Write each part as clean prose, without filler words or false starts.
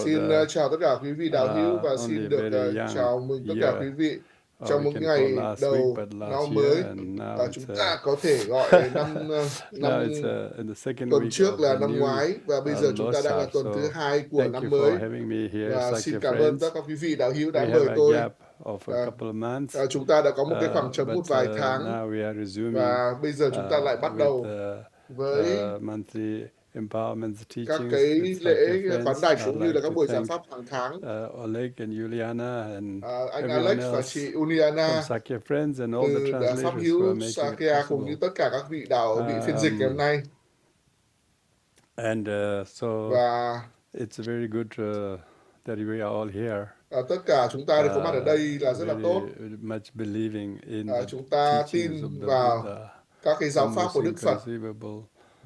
Xin chào tất cả quý vị đạo hữu và xin được chào mừng tất cả quý vị trong một ngày đầu năm mới. Chúng ta có thể gọi năm tuần trước là năm ngoái và bây giờ chúng ta đang là tuần thứ hai của năm mới. Và xin cảm ơn tất cả quý vị đạo hữu đã mời tôi. Chúng ta đã có một cái khoảng trống một vài tháng và bây giờ chúng ta lại bắt đầu với các cái lễ quán đảnh cũng như là các buổi giảng pháp hàng tháng. Anh Alex và chị Uliana từ Pháp hữu Sakya cùng như tất cả các vị đạo vị phiên dịch ngày hôm nay. Và tất cả chúng ta đều có mặt ở đây là rất là tốt. Chúng ta tin vào các cái giáo pháp của Đức Phật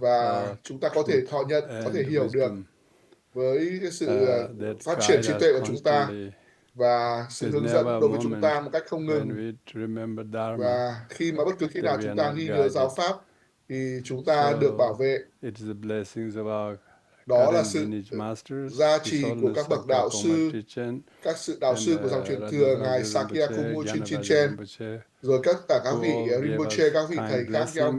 và chúng ta có thể thọ nhận, có thể hiểu được với cái sự phát triển trí tuệ của chúng ta và sự hướng dẫn đối với chúng ta một cách không ngừng. Và khi mà bất cứ khi nào chúng ta ghi nhớ giáo pháp thì chúng ta được bảo vệ. Đó là sự gia trì của các bậc đạo sư, các sự đạo sư của dòng truyền thừa Ngài Sakya Kumu Chinchen, rồi tất cả các vị Rinpoche, các vị thầy khác nhau.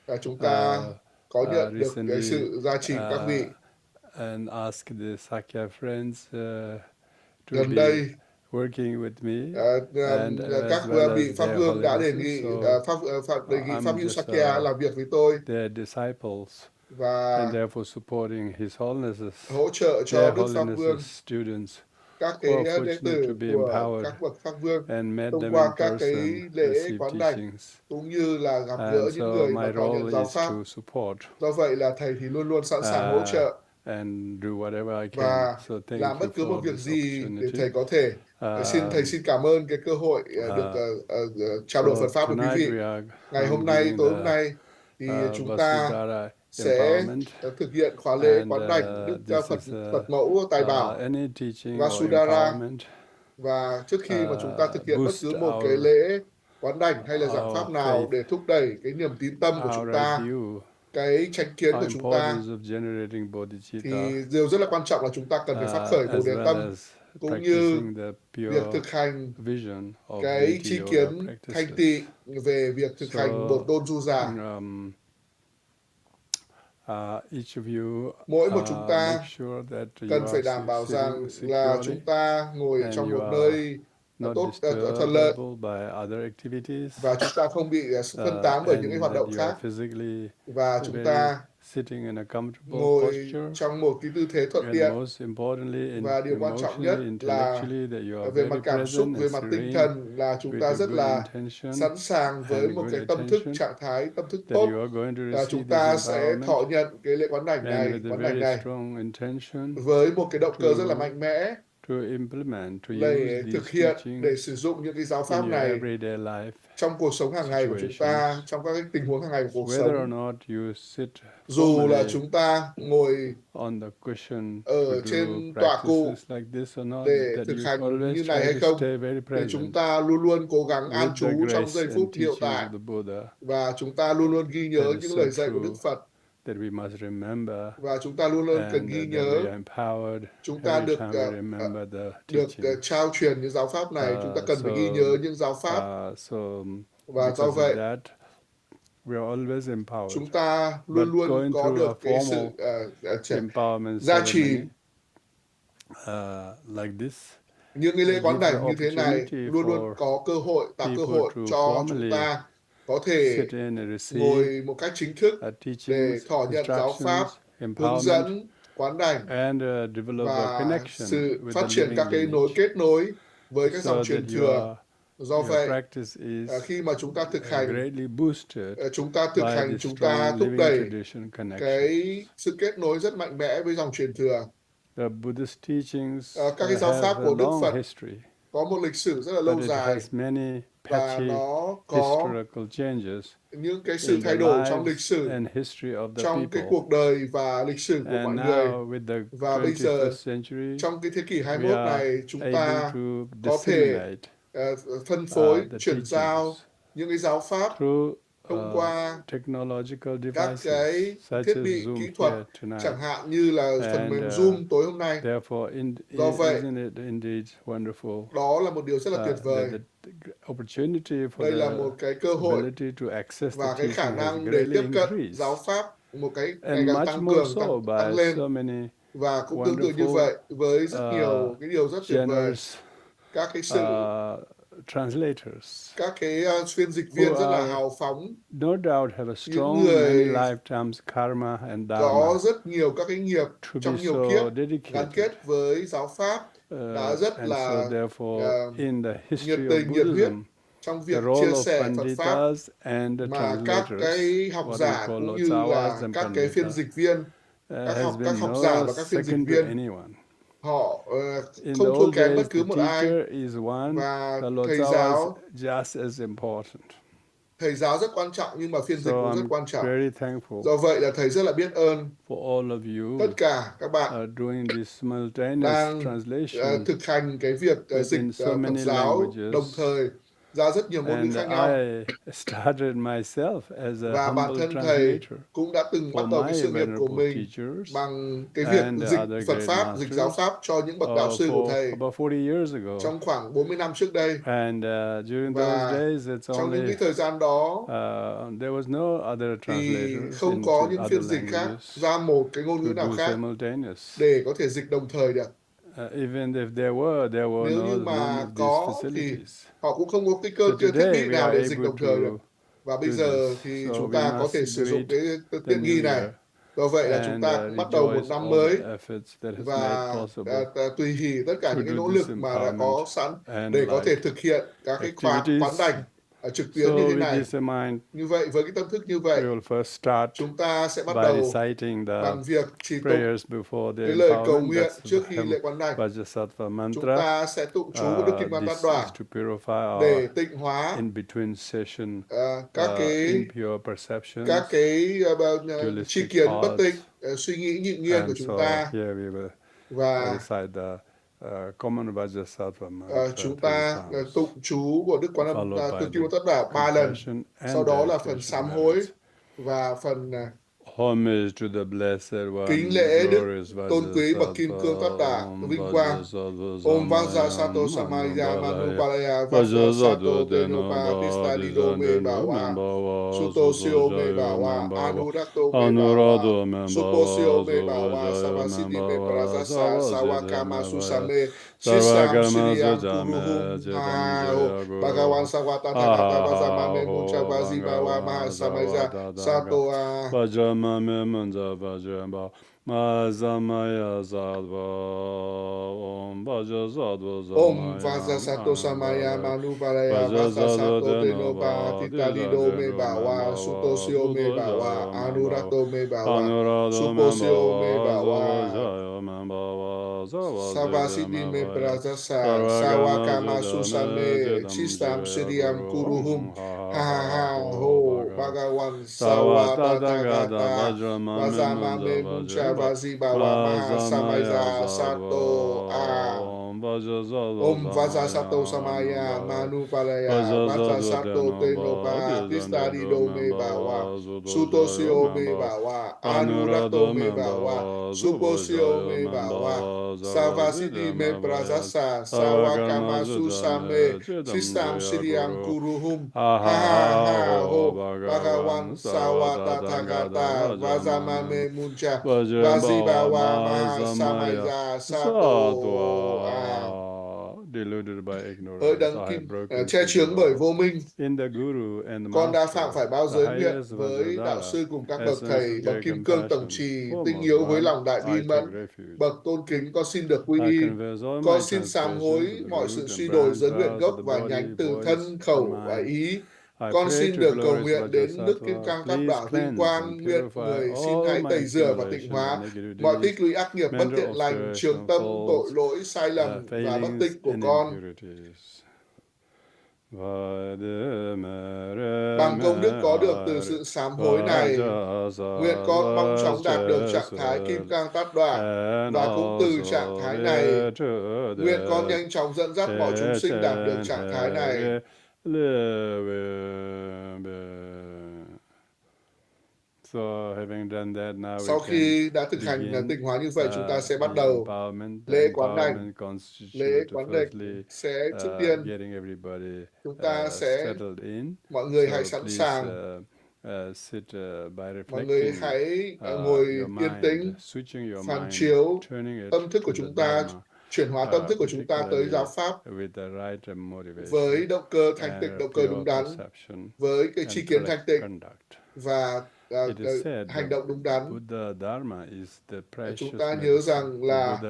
Và chúng ta có nhận được cái sự gia trì của các vị. Gần đây, các vị Pháp Vương đã đề nghị Pháp hữu Sakya làm việc với tôi và hỗ trợ cho Đức Pháp Vương, các cái đệ tử của các bậc Pháp Vương thông qua các cái lễ quán đảnh cũng như là gặp gỡ những người mà có nhận giáo pháp. Do vậy là thầy thì luôn luôn sẵn sàng hỗ trợ và làm bất cứ một việc gì để thầy có thể. Thầy xin cảm ơn cái cơ hội được trao đổi Phật pháp với quý vị. Ngày hôm nay, tối hôm nay thì chúng ta sẽ thực hiện khóa lễ quán đảnh Đức Phật mẫu Tài Bảo VasuDhara. Và trước khi mà chúng ta thực hiện bất cứ một cái lễ quán đảnh hay là giảng pháp nào để thúc đẩy cái niềm tín tâm của chúng ta, cái chánh kiến của chúng ta, thì điều rất là quan trọng là chúng ta cần phải phát khởi Bồ Đề tâm cũng như việc thực hành cái tri kiến thanh tị về việc thực hành một đôn du giả. Mỗi một chúng ta cần phải đảm bảo rằng là chúng ta ngồi trong một nơi tốt, thuận lợi và chúng ta không bị phân tán bởi những cái hoạt động khác, và chúng ta ngồi trong một cái tư thế thuận tiện. Và điều quan trọng nhất là về mặt cảm xúc, về mặt tinh thần là chúng ta rất là sẵn sàng với một cái tâm thức, trạng thái tâm thức tốt, và chúng ta sẽ thọ nhận cái lễ quán đảnh này với một cái động cơ rất là mạnh mẽ để thực hiện, để sử dụng những cái giáo pháp này trong cuộc sống hàng ngày của chúng ta, trong các cái tình huống hàng ngày của cuộc sống. Dù là chúng ta ngồi ở trên tọa cụ để thực hành như này hay không, để chúng ta luôn luôn cố gắng an trú trong giây phút hiện tại và chúng ta luôn luôn ghi nhớ những lời dạy của Đức Phật. Và chúng ta luôn luôn cần ghi nhớ, chúng ta được trao truyền những giáo pháp này, chúng ta cần phải ghi nhớ những giáo pháp. Và do vậy, chúng ta luôn luôn có được cái sự gia trì. Những cái lễ quán đảnh như thế này luôn luôn có cơ hội, tạo cơ hội cho chúng ta có thể ngồi một cách chính thức để thọ nhận giáo pháp, hướng dẫn, quán đảnh và sự phát triển các cái kết nối với các dòng truyền thừa. Do vậy, khi mà chúng ta thực hành, chúng ta thúc đẩy cái sự kết nối rất mạnh mẽ với dòng truyền thừa. Các cái giáo pháp của Đức Phật có một lịch sử rất là lâu dài và nó có những cái sự thay đổi trong lịch sử, trong cái cuộc đời và lịch sử của mọi người. Và bây giờ, trong cái thế kỷ 21 này, chúng ta có thể phân phối, chuyển giao những cái giáo pháp thông qua các cái thiết bị kỹ thuật, chẳng hạn như là phần mềm Zoom tối hôm nay. Do vậy, đó là một điều rất là tuyệt vời. Đây là một cái cơ hội và cái khả năng để tiếp cận giáo pháp một cái ngày càng tăng cường, tăng lên. Và cũng tương tự như vậy với rất nhiều cái điều rất tuyệt vời. Các cái sự các cái phiên dịch viên rất là hào phóng, những người có rất nhiều các cái nghiệp trong nhiều kiếp gắn kết với giáo pháp, đã rất là nhiệt tình, nhiệt huyết trong việc chia sẻ Phật pháp, mà các cái học giả cũng như là các cái phiên dịch viên, các học giả và các phiên dịch viên, họ không thua kém bất cứ một ai. Và thầy giáo rất quan trọng, nhưng mà phiên dịch cũng rất quan trọng. Do vậy là thầy rất là biết ơn tất cả các bạn đang thực hành cái việc dịch Phật giáo đồng thời ra rất nhiều ngôn ngữ khác nhau. Và bản thân thầy cũng đã từng bắt đầu cái sự nghiệp của mình bằng cái việc dịch Phật Pháp, dịch giáo Pháp cho những bậc đạo sư của thầy trong khoảng 40 năm trước đây. Và trong những cái thời gian đó thì không có những phiên dịch khác ra một cái ngôn ngữ nào khác để có thể dịch đồng thời được. Nếu như mà có thì họ cũng không có cái thiết bị nào để dịch đồng thời được. Và bây giờ thì chúng ta có thể sử dụng cái tiện nghi này. Do vậy là chúng ta cũng bắt đầu một năm mới và tùy hỷ tất cả những cái nỗ lực mà đã có sẵn để có thể thực hiện các cái quán đảnh trực tuyến như thế này. Như vậy, với cái tâm thức như vậy, chúng ta sẽ bắt đầu bằng việc trì tụng cái lời cầu nguyện trước khi lễ quán đảnh. Chúng ta sẽ tụng chú của Đức Kim Cang Tát Đoà để tịnh hóa các cái tri kiến bất tịnh, suy nghĩ nhịn nghiên của chúng ta. Và chúng ta tụng chú của Đức Kim Cang Tát Đoà 3 lần. Sau đó là phần sám hối và phần kính lễ Đức tôn quý bậc Kim Cương Tát Đà vinh quang. Om VasuDhara Samaya Manu Paraya Vasasato Tenopa Tistadido Me Bawa Sutosio Me Bawa Anurakto Me Bawa Suposio Me Bawa Savasiti Me Prasasa Sawakama Susame Sisam Siriyam Kuruhum Hao Bhagawan Sawata Thakata Vazamame Muncha Vazibawa Mahasamaya Satoa Bhajamba Mazamaya Zadva Om Bhajazadva Om Vasasato Samaya Manu Paraya Vasasato Tenopa Titalido Me Bawa Sutosio Me Bawa Anurakto Me Bawa Suposio Me Bawa Savasiti Me Prasasa Sawakama Susame Chistam Siriam Kuruhum Ha Ha Ho Bhagawan Sawata Thakata Vazamame Muncha Vazibawa Mahasamaya Sato Om Vasasato Samaya Manu Paraya Vasasato Tenopa Tistadido Me Bawa Sutosio Me Bawa Anurakto Me Bawa Suposio Me Bawa Savasiti Me Prasasa Sawakama Susame Sistam Siriam Kuruhum Ha Ha Ha Ho Bhagawan Sawata Thakata Vazamame Muncha Vazibawa Mahasamaya Sato Hỡi đấng kim che chướng bởi vô minh, con đã phạm phải bao giới nguyện với đạo sư cùng các bậc thầy, bậc kim cương tổng trì tinh yếu với lòng đại bi mẫn, bậc tôn kính, con xin được quy y, con xin sám hối mọi sự suy đổi giới nguyện gốc và nhánh từ thân khẩu và ý. Con xin được cầu nguyện đến Đức Kim Cang Tát Đà vinh quang, nguyện người xin hãy tẩy rửa và tịnh hóa mọi tích lũy ác nghiệp bất thiện lành, trường tâm, tội lỗi, sai lầm và bất tịnh của con. Bằng công đức có được từ sự sám hối này, nguyện con mong chóng đạt được trạng thái Kim Cang Tát Đà, và cũng từ trạng thái này, nguyện con nhanh chóng dẫn dắt mọi chúng sinh đạt được trạng thái này. Sau khi đã thực hành tịnh hóa như vậy, chúng ta sẽ bắt đầu lễ quán đảnh. Lễ quán đảnh sẽ trước tiên chúng ta sẽ, mọi người hãy sẵn sàng, mọi người hãy ngồi yên tĩnh, phản chiếu tâm thức của chúng ta, chuyển hóa tâm thức của chúng ta tới giáo pháp với động cơ thanh tịnh, động cơ đúng đắn, với cái tri kiến thanh tịnh và hành động đúng đắn. Chúng ta nhớ rằng là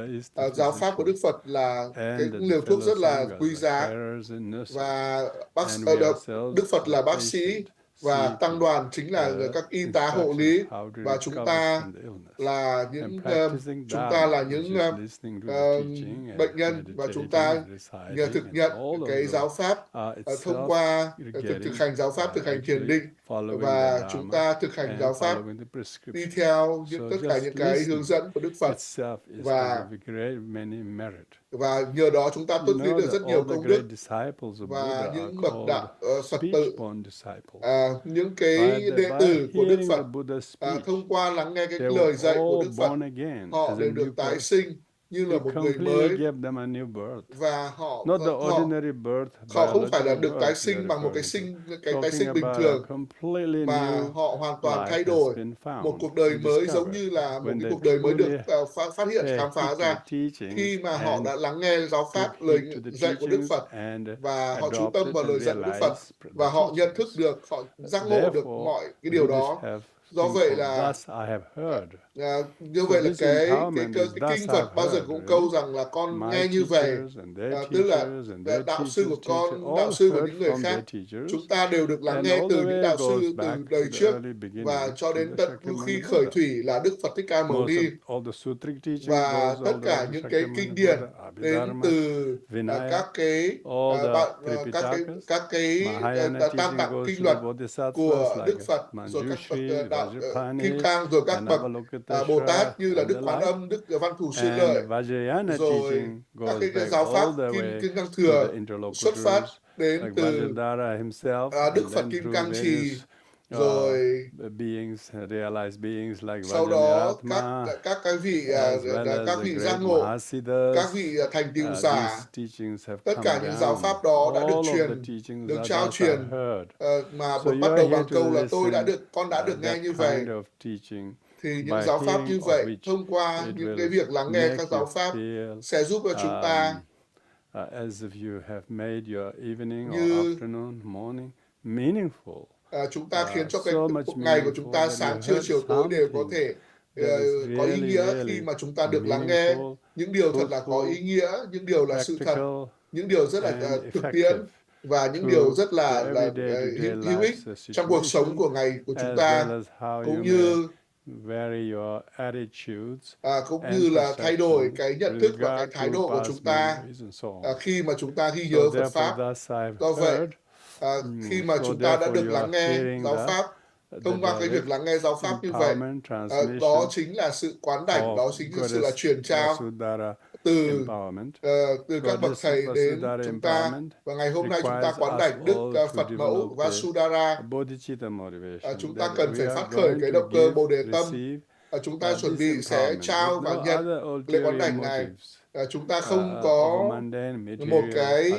giáo pháp của Đức Phật là cái liều thuốc rất là quý giá, và Đức Phật là bác sĩ và tăng đoàn chính là các y tá hộ lý, và chúng ta là những bệnh nhân, và chúng ta nhờ thực nhận cái giáo pháp thông qua thực hành giáo pháp, thực hành thiền định, và chúng ta thực hành giáo pháp đi theo tất cả những cái hướng dẫn của Đức Phật, và nhờ đó chúng ta tích lũy được rất nhiều công đức. Và những bậc đạo Phật tử, những cái đệ tử của Đức Phật, thông qua lắng nghe cái lời dạy của Đức Phật, họ đều được tái sinh như là một người mới, và họ không phải là được tái sinh bằng một cái tái sinh bình thường, mà họ hoàn toàn thay đổi một cuộc đời mới, giống như là một cái cuộc đời mới được phát hiện, khám phá ra khi mà họ đã lắng nghe giáo pháp, lời dạy của Đức Phật, và họ chú tâm vào lời dạy của Đức Phật, và họ nhận thức được, họ giác ngộ được mọi cái điều đó. Do vậy là như vậy là cái kinh Phật bao giờ cũng câu rằng là con nghe như vậy, tức là đạo sư của con, đạo sư của những người khác, chúng ta đều được lắng nghe từ những đạo sư từ đời trước, và cho đến tận khi khởi thủy là Đức Phật Thích Ca Mâu Ni, và tất cả những cái kinh điển đến từ các cái tam tạng kinh luật của Đức Phật, rồi các bậc đạo Kim Cang, rồi các bậc Bồ Tát như là Đức Quán Âm, Đức Văn Thù Sư Lợi, rồi các cái giáo pháp Kim Cang Thừa xuất phát đến từ Đức Phật Kim Cang Trì, rồi sau đó các vị giác ngộ, các vị thành tựu giả, tất cả những giáo pháp đó đã được trao truyền, mà bắt đầu bằng câu là con đã được nghe như vậy. Thì những giáo pháp như vậy, thông qua những cái việc lắng nghe các giáo pháp, sẽ giúp cho chúng ta chúng ta khiến cho cái cuộc ngày của chúng ta, sáng trưa chiều tối, đều có thể có ý nghĩa khi mà chúng ta được lắng nghe những điều thật là có ý nghĩa, những điều là sự thật, những điều rất là thực tiễn, và những điều rất là hữu ích trong cuộc sống của ngày của chúng ta, cũng như là thay đổi cái nhận thức và cái thái độ của chúng ta khi mà chúng ta ghi nhớ Phật pháp. Do vậy, khi mà chúng ta đã được lắng nghe giáo pháp, thông qua cái việc lắng nghe giáo pháp như vậy, đó chính là sự quán đảnh, đó chính là sự truyền trao từ các bậc thầy đến chúng ta. Và ngày hôm nay chúng ta quán đảnh Đức Phật mẫu VasuDhara, chúng ta cần phải phát khởi cái động cơ Bồ Đề tâm. Chúng ta chuẩn bị sẽ trao và nhận lễ quán đảnh này. Chúng ta không có một cái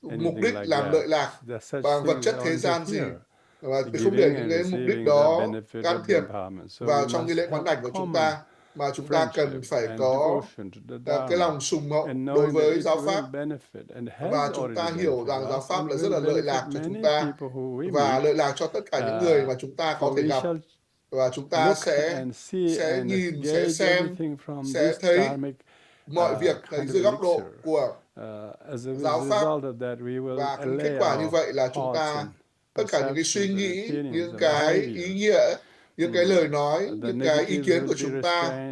mục đích làm lợi lạc bằng vật chất thế gian gì, và không để những cái mục đích đó can thiệp vào trong cái lễ quán đảnh của chúng ta, mà chúng ta cần phải có cái lòng sùng mộ đối với giáo pháp, và chúng ta hiểu rằng giáo pháp là rất là lợi lạc cho chúng ta, và lợi lạc cho tất cả những người mà chúng ta có thể gặp. Và chúng ta sẽ nhìn, sẽ xem, sẽ thấy mọi việc dưới góc độ của giáo pháp, và cái kết quả như vậy là chúng ta, tất cả những cái suy nghĩ, những cái ý nghĩa, những cái lời nói, những cái ý kiến của chúng ta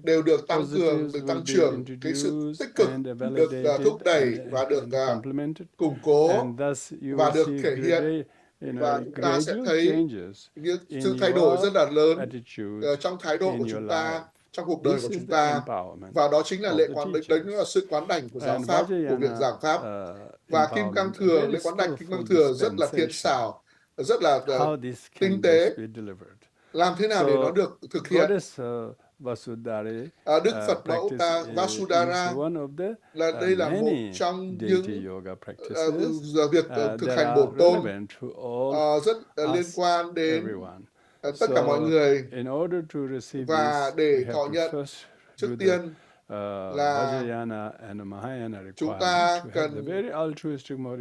đều được tăng cường, được tăng trưởng, cái sự tích cực được thúc đẩy và được củng cố và được thể hiện. Và chúng ta sẽ thấy những sự thay đổi rất là lớn trong thái độ của chúng ta, trong cuộc đời của chúng ta. Và đó chính là lễ quán đảnh, đấy là sự quán đảnh của giáo pháp, của việc giảng pháp. Và Kim Cang Thừa, lễ quán đảnh Kim Cang Thừa rất là thiện xảo, rất là tinh tế. Làm thế nào để nó được thực hiện? Đức Phật Mẫu VasuDhara đây là một trong những việc thực hành bổn tôn rất liên quan đến tất cả mọi người. Và để thọ nhận, trước tiên là chúng ta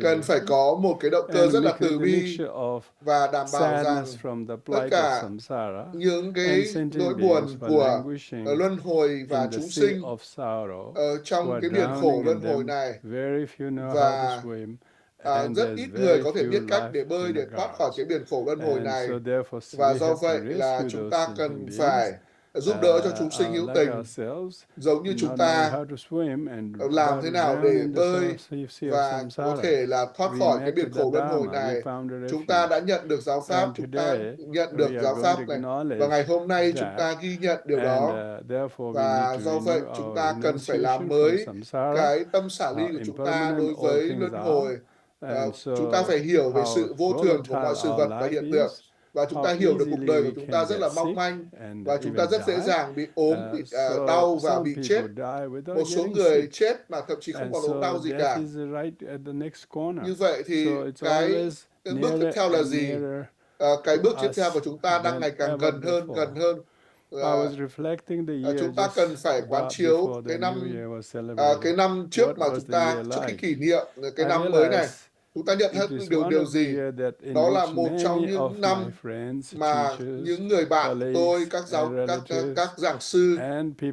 cần phải có một cái động cơ rất là từ bi và đảm bảo rằng tất cả những cái nỗi buồn của luân hồi và chúng sinh trong cái biển khổ luân hồi này, và rất ít người có thể biết cách để bơi để thoát khỏi cái biển khổ luân hồi này. Và do vậy là chúng ta cần phải giúp đỡ cho chúng sinh hữu tình, giống như chúng ta làm thế nào để bơi và có thể là thoát khỏi cái biển khổ luân hồi này. Chúng ta đã nhận được giáo pháp, chúng ta nhận được giáo pháp này, và ngày hôm nay chúng ta ghi nhận điều đó. Và do vậy chúng ta cần phải làm mới cái tâm xả ly của chúng ta đối với luân hồi. Chúng ta phải hiểu về sự vô thường của mọi sự vật và hiện tượng. Và chúng ta hiểu được cuộc đời của chúng ta rất là mong manh, và chúng ta rất dễ dàng bị ốm, bị đau và bị chết. Một số người chết mà thậm chí không còn ốm đau gì cả. Như vậy thì cái bước tiếp theo là gì? Cái bước tiếp theo của chúng ta đang ngày càng gần hơn. Chúng ta cần phải quán chiếu cái năm trước mà chúng ta, trước khi kỷ niệm cái năm mới này, chúng ta nhận thức điều gì? Đó là một trong những năm mà những người bạn tôi, các giảng sư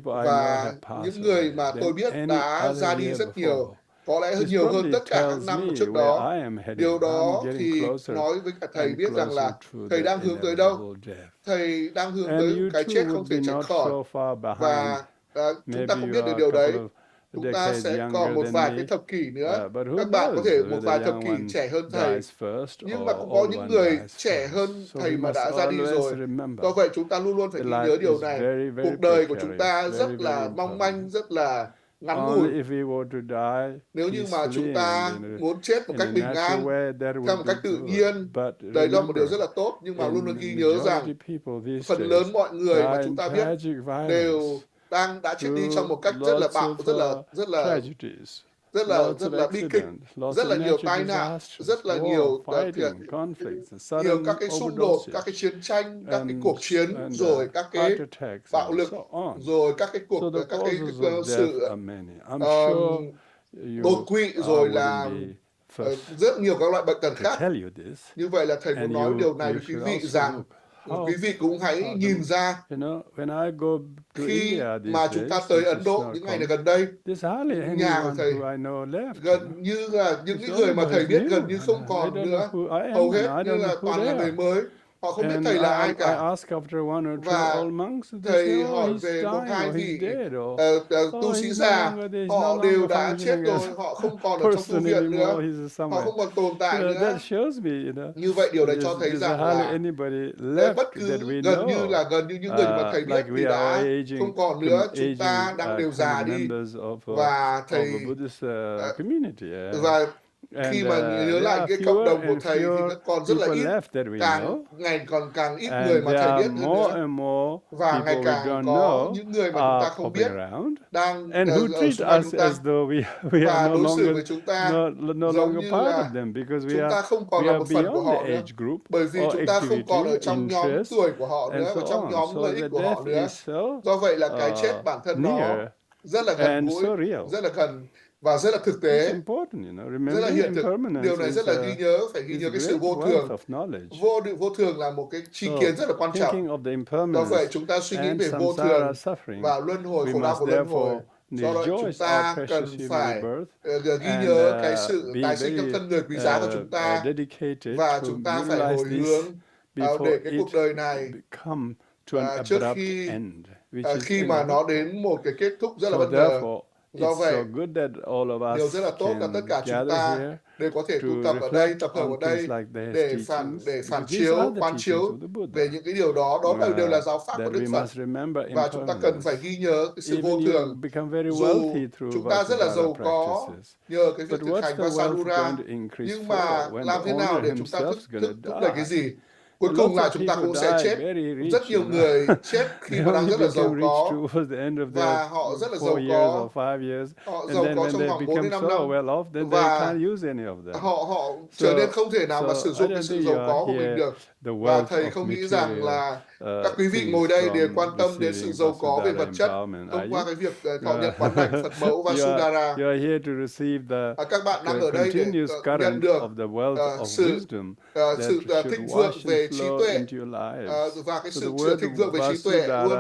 và những người mà tôi biết đã ra đi rất nhiều, có lẽ nhiều hơn tất cả các năm trước đó. Điều đó thì nói với cả thầy biết rằng là thầy đang hướng tới đâu? Thầy đang hướng tới cái chết không thể tránh khỏi. Và chúng ta không biết được điều đấy. Chúng ta sẽ còn một vài cái thập kỷ nữa. Các bạn có thể một vài thập kỷ trẻ hơn thầy, nhưng mà cũng có những người trẻ hơn thầy mà đã ra đi rồi. Do vậy chúng ta luôn luôn phải ghi nhớ điều này. Cuộc đời của chúng ta rất là mong manh, rất là ngắn ngủi. Nếu như mà chúng ta muốn chết một cách bình an, theo một cách tự nhiên, đấy là một điều rất là tốt. Nhưng mà luôn luôn ghi nhớ rằng phần lớn mọi người mà chúng ta biết đều đã chết đi trong một cách rất là bi kịch, rất là nhiều tai nạn, rất là nhiều các cái xung đột, các cái chiến tranh, các cái cuộc chiến, rồi các cái bạo lực, rồi các cái sự đột quỵ, rồi là rất nhiều các loại bệnh tật khác. Như vậy là thầy muốn nói điều này với quý vị rằng quý vị cũng hãy nhìn ra khi mà chúng ta tới Ấn Độ những ngày này gần đây, nhà của thầy gần như là những người mà thầy biết gần như không còn nữa, hầu hết như là toàn là người mới. Họ không biết thầy là ai cả. Và thầy hỏi về một hai vị tu sĩ già, họ đều đã chết rồi, họ không còn ở trong tu viện nữa, họ không còn tồn tại nữa. Như vậy điều đấy cho thấy rằng là bất cứ gần như những người mà thầy biết thì đã không còn nữa. Chúng ta đang đều già đi. Và thầy khi mà nhớ lại cái cộng đồng của thầy thì nó còn rất là ít, càng ít người mà thầy biết hơn nữa. Và ngày càng có những người mà chúng ta không biết đang ở xung quanh chúng ta và đối xử với chúng ta giống như là chúng ta không còn là một phần của họ nữa, bởi vì chúng ta không còn ở trong nhóm tuổi của họ nữa và trong nhóm lợi ích của họ nữa. Do vậy là cái chết bản thân nó rất là gần gũi, rất là gần và rất là thực tế, rất là hiện thực. Điều này rất là phải ghi nhớ cái sự vô thường. Vô thường là một cái tri kiến rất là quan trọng. Do vậy chúng ta suy nghĩ về vô thường và luân hồi, khổ đau của luân hồi. Do đó chúng ta cần phải ghi nhớ cái sự tái sinh trong thân người quý giá của chúng ta, và chúng ta phải hồi hướng để cái cuộc đời này trước khi mà nó đến một cái kết thúc rất là bất ngờ. Do vậy, so good that all of điều us rất là tốt là tất can cả chúng gather ta here đều có thể to tụ tập ở đây, reflect tập hợp ở on đây things like Buddha's để teachings, phản because these are chiếu, the quán teachings chiếu of the Buddha về những cái điều đó. Đó đều là giáo pháp của that Đức we Phật. must remember Và chúng ta cần phải impermanence. ghi nhớ cái sự vô Even you thường. become very Dù wealthy through chúng ta rất là VasuDhara giàu có practices, nhờ cái việc but thực what's hành the wealth VasuDhara, going to increase nhưng for mà when làm the thế nào owner để chúng ta himself is going to thúc đẩy cái die? gì? Cuối cùng Lots là of chúng ta people cũng sẽ die chết. very rich, Rất nhiều người chết khi They mà đang only rất là giàu become rich có, towards the end of their và họ rất là 4 giàu years or có. 5 years, Họ and giàu then có when trong they khoảng 4 đến become 5 so năm, well off, then they và can't use any of them. họ trở nên không thể nào mà So sử I dụng cái don't sự think giàu you are có của mình here. được. The Và wealth thầy of không nghĩ rằng material là các quý vị things ngồi đây đều from quan tâm đến sự receiving giàu có về VasuDhara vật chất empowerment, thông are qua you? cái việc thọ nhận quán đảnh Phật mẫu VasuDhara. You are here to receive the Các bạn đang ở đây để continuous nhận current được of the wealth of sự wisdom that should thịnh vượng wash and về trí flow tuệ, into your lives. và cái So the sự word thịnh vượng về trí tuệ VasuDhara luôn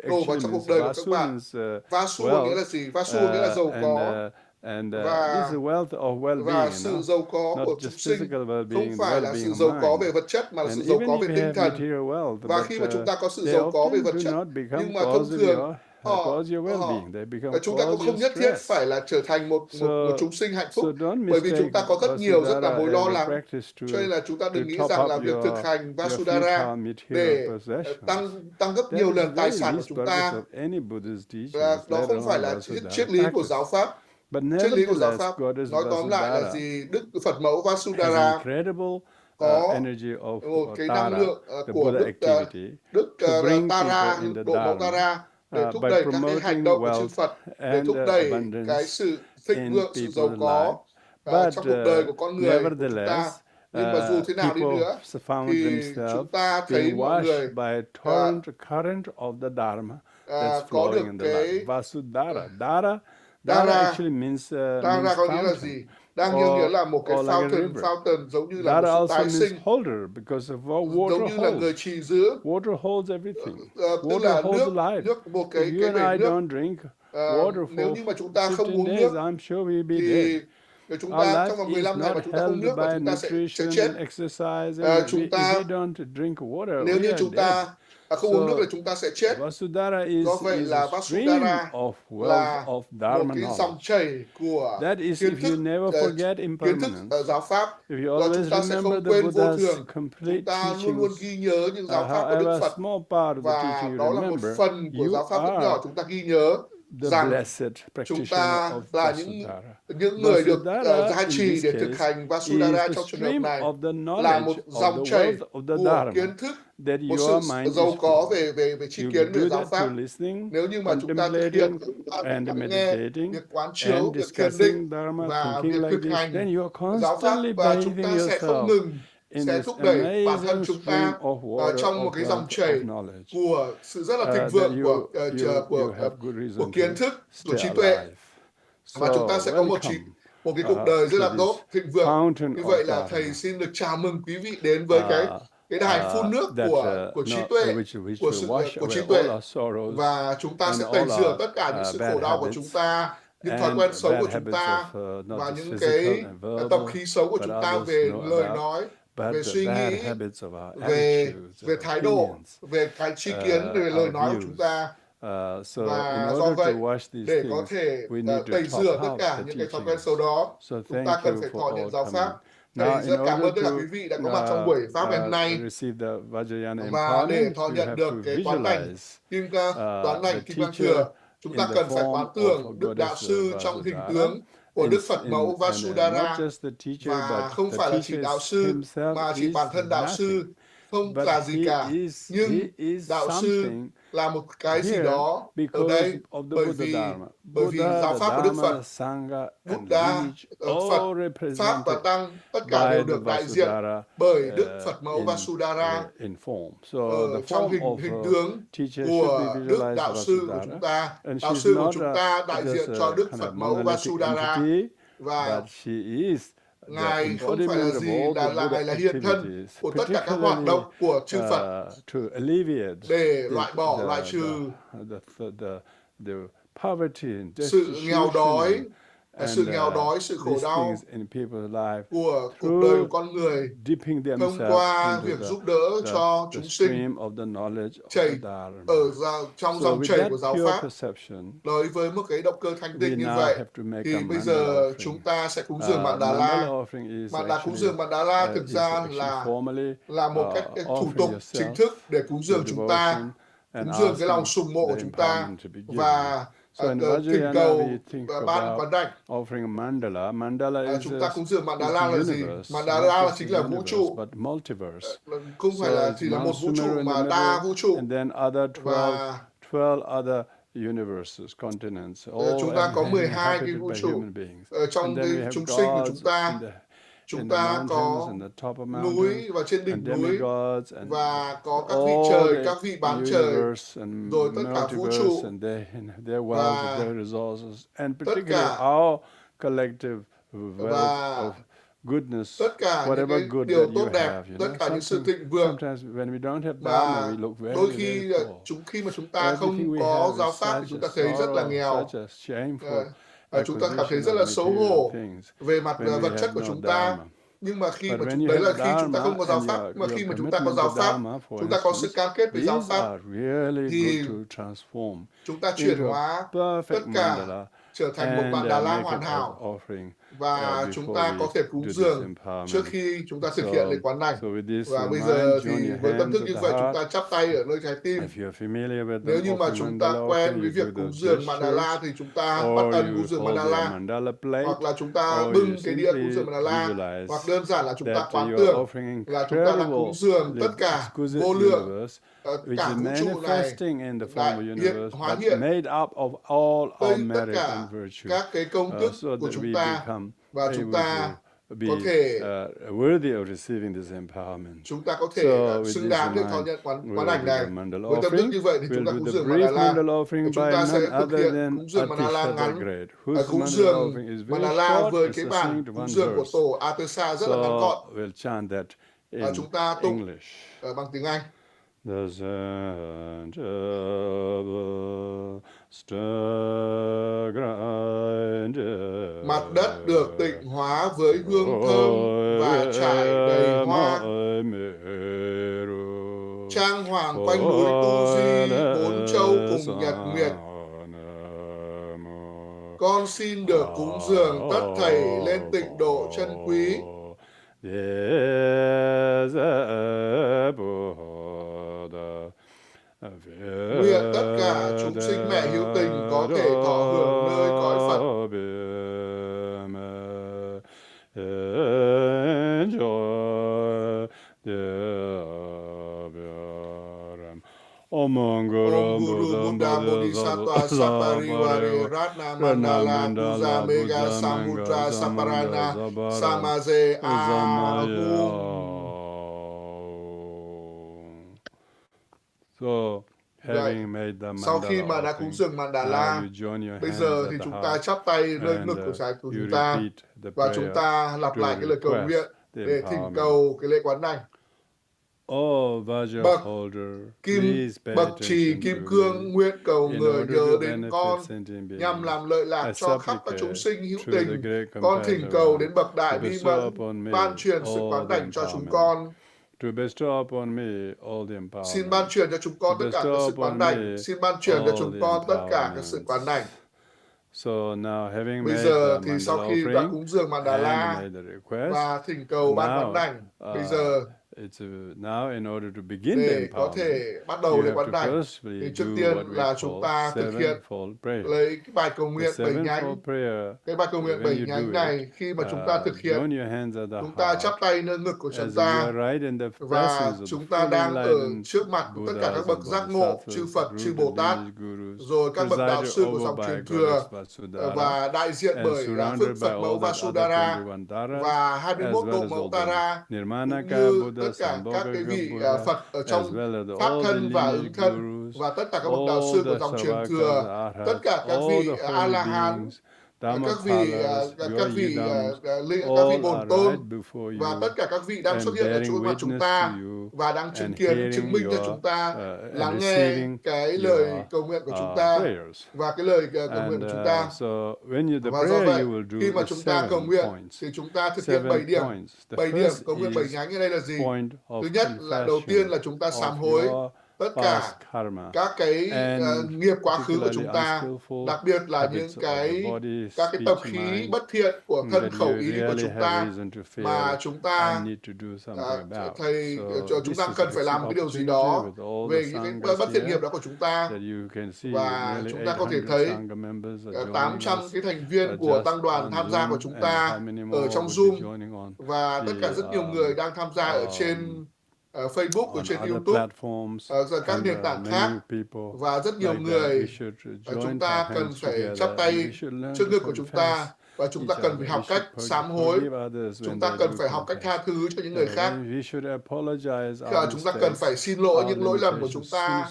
đổ vào actually trong cuộc means đời của các Vasu bạn. means Vasu có nghĩa là wealth, gì? Vasu có nghĩa là giàu có. and this Và is wealth of well-being, sự giàu có not của just chúng sinh physical không well-being, phải là well-being sự of giàu có về mind. vật chất, mà là And sự giàu even có if về you tinh have thần. material wealth, Và but khi mà chúng ta có sự they giàu có về often vật do chất, not become nhưng mà thông cause of thường your well-being. They become chúng ta cũng cause of không your nhất thiết stress. phải là trở thành một chúng sinh hạnh So phúc, don't bởi vì chúng mistake ta có rất nhiều rất là VasuDhara mối as lo a lắng. practice Cho nên là chúng ta đừng nghĩ top rằng up là việc thực hành your VasuDhara futile material để possessions. tăng gấp That nhiều is lần the tài very sản của least chúng purpose ta. of any Buddhist Và teachings, đó let không phải alone là VasuDhara triết lý của giáo practice. pháp. But Triết lý của giáo nevertheless, pháp Goddess nói tóm lại là VasuDhara gì? Đức Phật mẫu has VasuDhara incredible có energy of một cái năng Tara, lượng the của Buddha activity, Đức to bring Tara, people in the độ mẫu Dharma Tara để thúc by đẩy các cái hành promoting động của chư wealth Phật, để and thúc đẩy abundance cái sự thịnh in vượng, sự giàu people's life. có But trong cuộc đời của con người, của chúng ta. nevertheless, Nhưng mà dù thế nào đi people nữa, found thì themselves chúng ta thấy being mọi người washed by a current of the Dharma that's có flowing được in the life. cái VasuDhara. Dara Dara. actually means Dara có nghĩa là fountain, gì? Đang nghĩa là một cái or like a river. fountain giống như là một Dara sự also tái means sinh, holder because of giống water như là người holds. trì giữ. Water holds everything. Tức Water là holds life. một If cái you and bể I nước. don't drink water Nếu for như mà chúng ta không 15 uống days, nước, I'm sure we'll be thì dead. chúng Our ta life trong vòng is 15 ngày mà not chúng ta không held nước, và by chúng ta sẽ nutrition chết. and exercise. And Chúng if ta we don't drink water, nếu we như are chúng dead. ta không uống nước thì chúng ta sẽ chết. VasuDhara Do vậy is là a stream VasuDhara of wealth là of một Dharma cái dòng knowledge. chảy của That is kiến if thức, you never forget impermanence. giáo pháp. If you Do chúng always ta sẽ remember không the quên vô Buddha's thường. complete Chúng ta luôn luôn teachings, ghi nhớ những giáo pháp của Đức however Phật, small part of the teaching và you đó là một remember, phần của giáo you pháp rất nhỏ. are Chúng ta ghi nhớ the rằng blessed chúng practitioner ta of là VasuDhara. những người được VasuDhara, gia in trì this để thực case, hành is VasuDhara. the Trong trường hợp stream này of the là một knowledge of dòng the chảy wealth of the của Dharma kiến thức, that một sự your mind giàu is có full. về tri You kiến về do giáo that pháp. through listening, Nếu như mà chúng ta thực contemplating, hiện, and nghe, meditating, việc quán chiếu, and việc thiền định discussing Dharma, và thinking việc like thực this, hành then you are giáo pháp, constantly và chúng bathing ta sẽ không yourself ngừng in sẽ this thúc đẩy bản thân amazing chúng stream ta of water trong một of cái dòng wealth chảy of knowledge của sự rất là thịnh that vượng you have good reason to kiến thức, của stay trí tuệ, alive. và chúng ta So sẽ có một cái cuộc đời rất to là this tốt, thịnh vượng. fountain Như of vậy là Dharma. thầy xin được chào mừng quý vị đến với cái đài phun nước của trí tuệ, which của will wash trí away tuệ, all our sorrows và chúng ta and sẽ all tẩy rửa our tất cả những sự bad khổ đau của habits chúng ta, những thói and quen xấu bad của chúng habits ta, of not và just những physical cái and verbal, tập khí xấu của but chúng ta others về know lời about, nói, but về the suy bad nghĩ, habits of our về attitudes, thái độ, opinions, về cái tri kiến, về lời our nói của views. chúng ta. So in Và do order vậy, to wash these để có things, thể we need to tẩy top rửa tất out cả the những cái thói quen teachings. xấu đó, So chúng ta thank cần you phải for thọ all nhận giáo coming. pháp. Now, Thầy in rất cảm order ơn tất cả to quý vị đã có mặt trong buổi pháp ngày hôm nay. receive the Vajrayana Và để empowerment, thọ you nhận have được to cái quán đảnh visualize the Kim Cang teacher Thừa, chúng ta in the cần phải form quán of tưởng Đức Đạo Goddess Sư trong hình VasuDhara, tướng của Đức Phật mẫu and not VasuDhara. just the teacher, Và but không the phải là chỉ teacher đạo sư, himself mà chỉ is bản thân đạo nothing. sư không But là gì he cả. Nhưng is đạo sư something là một cái gì here đó ở because đây, of the bởi Buddha vì Dharma. giáo The pháp của Đức Dharma, Phật, Sangha, and Buddha, lineage, Phật, all Pháp và represented Tăng, tất cả by đều the được đại diện VasuDhara bởi Đức Phật mẫu in VasuDhara form. So the trong form of hình tướng teacher should be của Đức visualized Đạo Sư của VasuDhara, chúng ta. and Đạo she's Sư của not chúng ta đại diện just cho a Đức kind Phật of mẫu monolithic VasuDhara, entity, và but she is the Ngài không phải là embodiment of gì, all the là Buddha Ngài là hiện thân activities, của tất cả các hoạt động của chư Phật to alleviate để loại bỏ, loại trừ the poverty and sự nghèo đói, sự nghèo đói, sự khổ đau của cuộc đời của con người thông qua việc giúp đỡ cho chúng sinh chảy trong dòng chảy của giáo pháp. Đối với một cái động cơ thanh tịnh như vậy thì bây giờ chúng ta sẽ cúng dường Mạn Đà La. Mạn Đà cúng dường Mạn Đà La thực ra là một cách thủ tục chính thức để cúng dường chúng ta, cúng dường cái lòng sùng mộ của chúng ta và thỉnh cầu ban quán đảnh. Chúng ta cúng dường Mạn Đà La là gì? Mạn Đà La chính là vũ trụ, không phải là chỉ là một vũ trụ mà đa vũ trụ. Và chúng ta có 12 cái vũ trụ trong cái chúng sinh của chúng ta. Chúng ta có núi và trên đỉnh núi và có các vị trời, các vị bán trời, rồi tất cả vũ trụ tất cả những cái điều tốt đẹp, tất cả những sự thịnh vượng. Và đôi khi khi mà chúng ta không có giáo pháp thì chúng ta thấy rất là nghèo. Chúng ta cảm thấy rất là xấu hổ về mặt vật chất của chúng ta. Nhưng mà khi mà đấy là khi chúng ta không có giáo pháp, mà khi mà chúng ta có giáo pháp, chúng ta có sự cam kết với giáo pháp thì chúng ta chuyển hóa tất cả trở thành một Mạn Đà La hoàn hảo và chúng ta có thể cúng dường trước khi chúng ta thực hiện lễ quán đảnh. Và bây giờ thì với tâm thức như vậy chúng ta chắp tay ở nơi trái tim. Nếu như mà chúng ta quen với việc cúng dường Mạn Đà La thì chúng ta bắt ân cúng dường Mạn Đà La, hoặc là chúng ta bưng cái đĩa cúng dường Mạn Đà La, hoặc đơn giản là chúng ta quán tưởng là chúng ta đang cúng dường tất cả vô lượng cả vũ trụ này đại hiện hóa hiện tất cả các cái công đức của chúng ta, và chúng ta có thể xứng đáng để thọ nhận quán đảnh này. Với tâm thức như vậy thì chúng ta cúng dường Mạn Đà La. Chúng ta sẽ thực hiện cúng dường Mạn Đà La ngắn, cúng dường Mạn Đà La với cái bản cúng dường của tổ Atesa rất là ngắn gọn. Chúng ta tụng bằng tiếng Anh. Mặt đất được tịnh hóa với hương thơm và trải đầy hoa. Trang hoàng quanh núi Tu Di, 4 châu cùng nhật nguyệt. Con xin được cúng dường tất thảy lên tịnh độ chân quý. Nguyện tất cả chúng sinh mẹ hiếu tình có thể thọ hưởng nơi cõi Phật. Om Guru Buddha Bodhisattva Saparivari Ratna Mandala Puja Mega Samudra Saparana Samaze Ahum. Sau khi mà đã cúng dường Mạn Đà La, bây giờ thì chúng ta chắp tay nơi ngực của trái của chúng ta và chúng ta lặp lại cái lời cầu nguyện để thỉnh cầu cái lễ quán đảnh. Bậc trì kim cương, nguyện cầu người nhớ đến con nhằm làm lợi lạc cho khắp các chúng sinh hữu tình. Con thỉnh cầu đến bậc đại bi mẫn ban truyền sự quán đảnh cho chúng con. Xin ban truyền cho chúng con tất cả các sự quán đảnh. Xin ban truyền cho chúng con tất cả các sự quán đảnh. Bây giờ thì sau khi đã cúng dường Mạn Đà La và thỉnh cầu ban quán đảnh, bây giờ để có thể bắt đầu lễ quán đảnh thì trước tiên là chúng ta thực hiện lấy cái bài cầu nguyện 7 nhánh. Cái bài cầu nguyện 7 nhánh này khi mà chúng ta thực hiện, chúng ta chắp tay nơi ngực của chúng ta và chúng ta đang ở trước mặt của tất cả các bậc giác ngộ, chư Phật, chư Bồ Tát, rồi các bậc đạo sư của dòng truyền thừa và đại diện bởi Phước Phật mẫu VasuDhara và 21 độ mẫu Tara, cũng như tất cả các cái vị Phật ở trong Pháp thân và ứng thân và tất cả các bậc đạo sư của dòng truyền thừa, tất cả các vị A-la-hán, các vị bổn tôn và tất cả các vị đang xuất hiện ở trước mặt chúng ta và đang chứng minh cho chúng ta, lắng nghe cái lời cầu nguyện của chúng ta và cái lời cầu nguyện của chúng ta. Và do vậy, khi mà chúng ta cầu nguyện thì chúng ta thực hiện 7 điểm. 7 điểm cầu nguyện 7 nhánh ở đây là gì? Thứ nhất là đầu tiên là chúng ta sám hối tất cả các cái nghiệp quá khứ của chúng ta, đặc biệt là những các cái tập khí bất thiện của thân khẩu ý của chúng ta mà chúng ta chúng ta cần phải làm cái điều gì đó về những cái bất thiện nghiệp đó của chúng ta. Và chúng ta có thể thấy 800 cái thành viên của tăng đoàn tham gia của chúng ta ở trong Zoom và tất cả rất nhiều người đang tham gia ở trên Facebook, ở trên YouTube, ở các nền tảng khác và rất nhiều người. Chúng ta cần phải chắp tay trước ngực của chúng ta và chúng ta cần phải học cách sám hối. Chúng ta cần phải học cách tha thứ cho những người khác. Chúng ta cần phải xin lỗi những lỗi lầm của chúng ta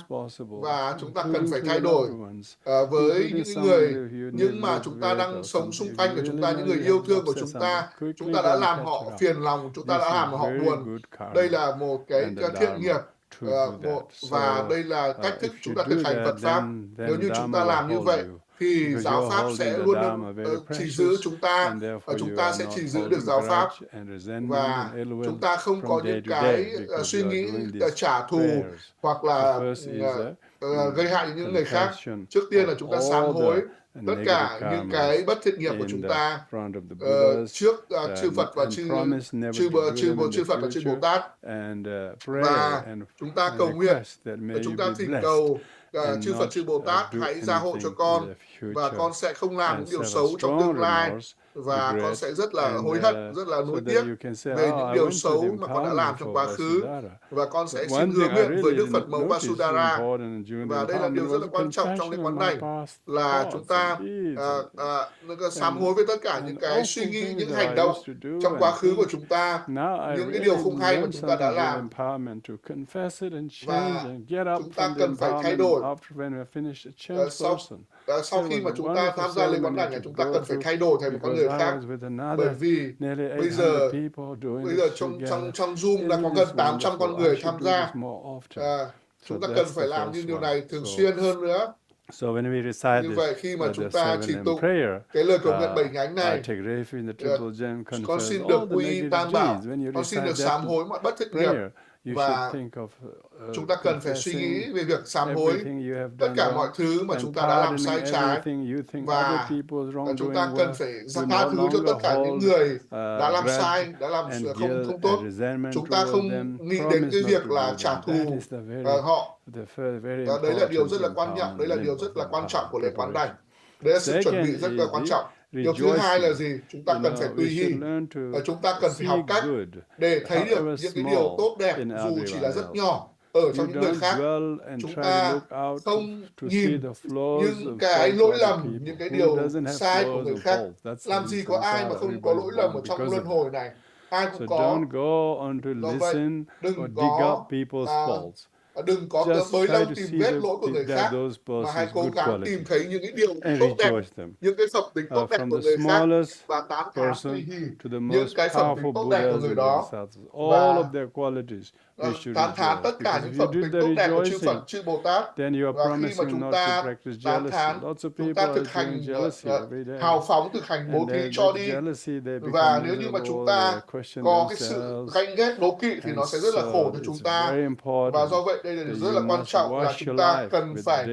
và chúng ta cần phải thay đổi với những người mà chúng ta đang sống xung quanh của chúng ta, những người yêu thương của chúng ta đã làm họ phiền lòng, chúng ta đã làm họ buồn. Đây là một cái thiện nghiệp và đây là cách thức chúng ta thực hành Phật pháp. Nếu như chúng ta làm như vậy thì giáo pháp sẽ luôn chỉ giữ chúng ta và chúng ta sẽ chỉ giữ được giáo pháp, và chúng ta không có những cái suy nghĩ trả thù hoặc là gây hại những người khác. Trước tiên là chúng ta sám hối tất cả những cái bất thiện nghiệp của chúng ta trước chư Phật và chư Phật và chư Bồ Tát, và chúng ta cầu nguyện và chúng ta thỉnh cầu chư Phật chư Bồ Tát hãy gia hộ cho con, và con sẽ không làm những điều xấu trong tương lai, và con sẽ rất là hối hận, rất là nuối tiếc về những điều xấu mà con đã làm trong quá khứ, và con sẽ xin hứa nguyện với Đức Phật mẫu VasuDhara. Và đây là điều rất là quan trọng trong lễ quán đảnh, là chúng ta sám hối với tất cả những cái suy nghĩ, những hành động trong quá khứ của chúng ta, những cái điều không hay mà chúng ta đã làm, và chúng ta cần phải thay đổi. Sau khi mà chúng ta tham gia lễ quán đảnh này, chúng ta cần phải thay đổi thành một con người khác, bởi vì bây giờ trong Zoom là có gần 800 con người tham gia. Chúng ta cần phải làm những điều này thường xuyên hơn nữa. Như vậy khi mà chúng ta chỉ tụng cái lời cầu nguyện 7 nhánh này, con xin được quy y Tam Bảo, con xin được sám hối mọi bất thiện nghiệp, và chúng ta cần phải suy nghĩ về việc sám hối tất cả mọi thứ mà chúng ta đã làm sai trái, và chúng ta cần phải tha thứ cho tất cả những người đã làm sai, đã làm không tốt. Chúng ta không nghĩ đến cái việc là trả thù họ. Đấy là điều rất là quan trọng, đấy là điều rất là quan trọng của lễ quán đảnh. Đấy là sự chuẩn bị rất là quan trọng. Điều thứ hai là gì? Chúng ta cần phải tùy hỷ, và chúng ta cần phải học cách để thấy được những cái điều tốt đẹp dù chỉ là rất nhỏ ở trong những người khác. Chúng ta không nhìn những cái lỗi lầm, những cái điều sai của người khác. Làm gì có ai mà không có lỗi lầm ở trong luân hồi này? Ai cũng có. Do vậy, đừng có bới lông tìm vết lỗi của người khác, mà hãy cố gắng tìm thấy những cái điều tốt đẹp, những cái phẩm tính tốt đẹp của người khác, và tán thán tùy hỷ những cái phẩm tính tốt đẹp của người đó, và tán thán tất cả những phẩm tính tốt đẹp của chư Phật, chư Bồ Tát. Và khi mà chúng ta tán thán, chúng ta thực hành hào phóng, thực hành bố thí cho đi. Và nếu như mà chúng ta có cái sự ganh ghét đố kỵ thì nó sẽ rất là khổ cho chúng ta. Và do vậy đây là rất là quan trọng, là chúng ta cần phải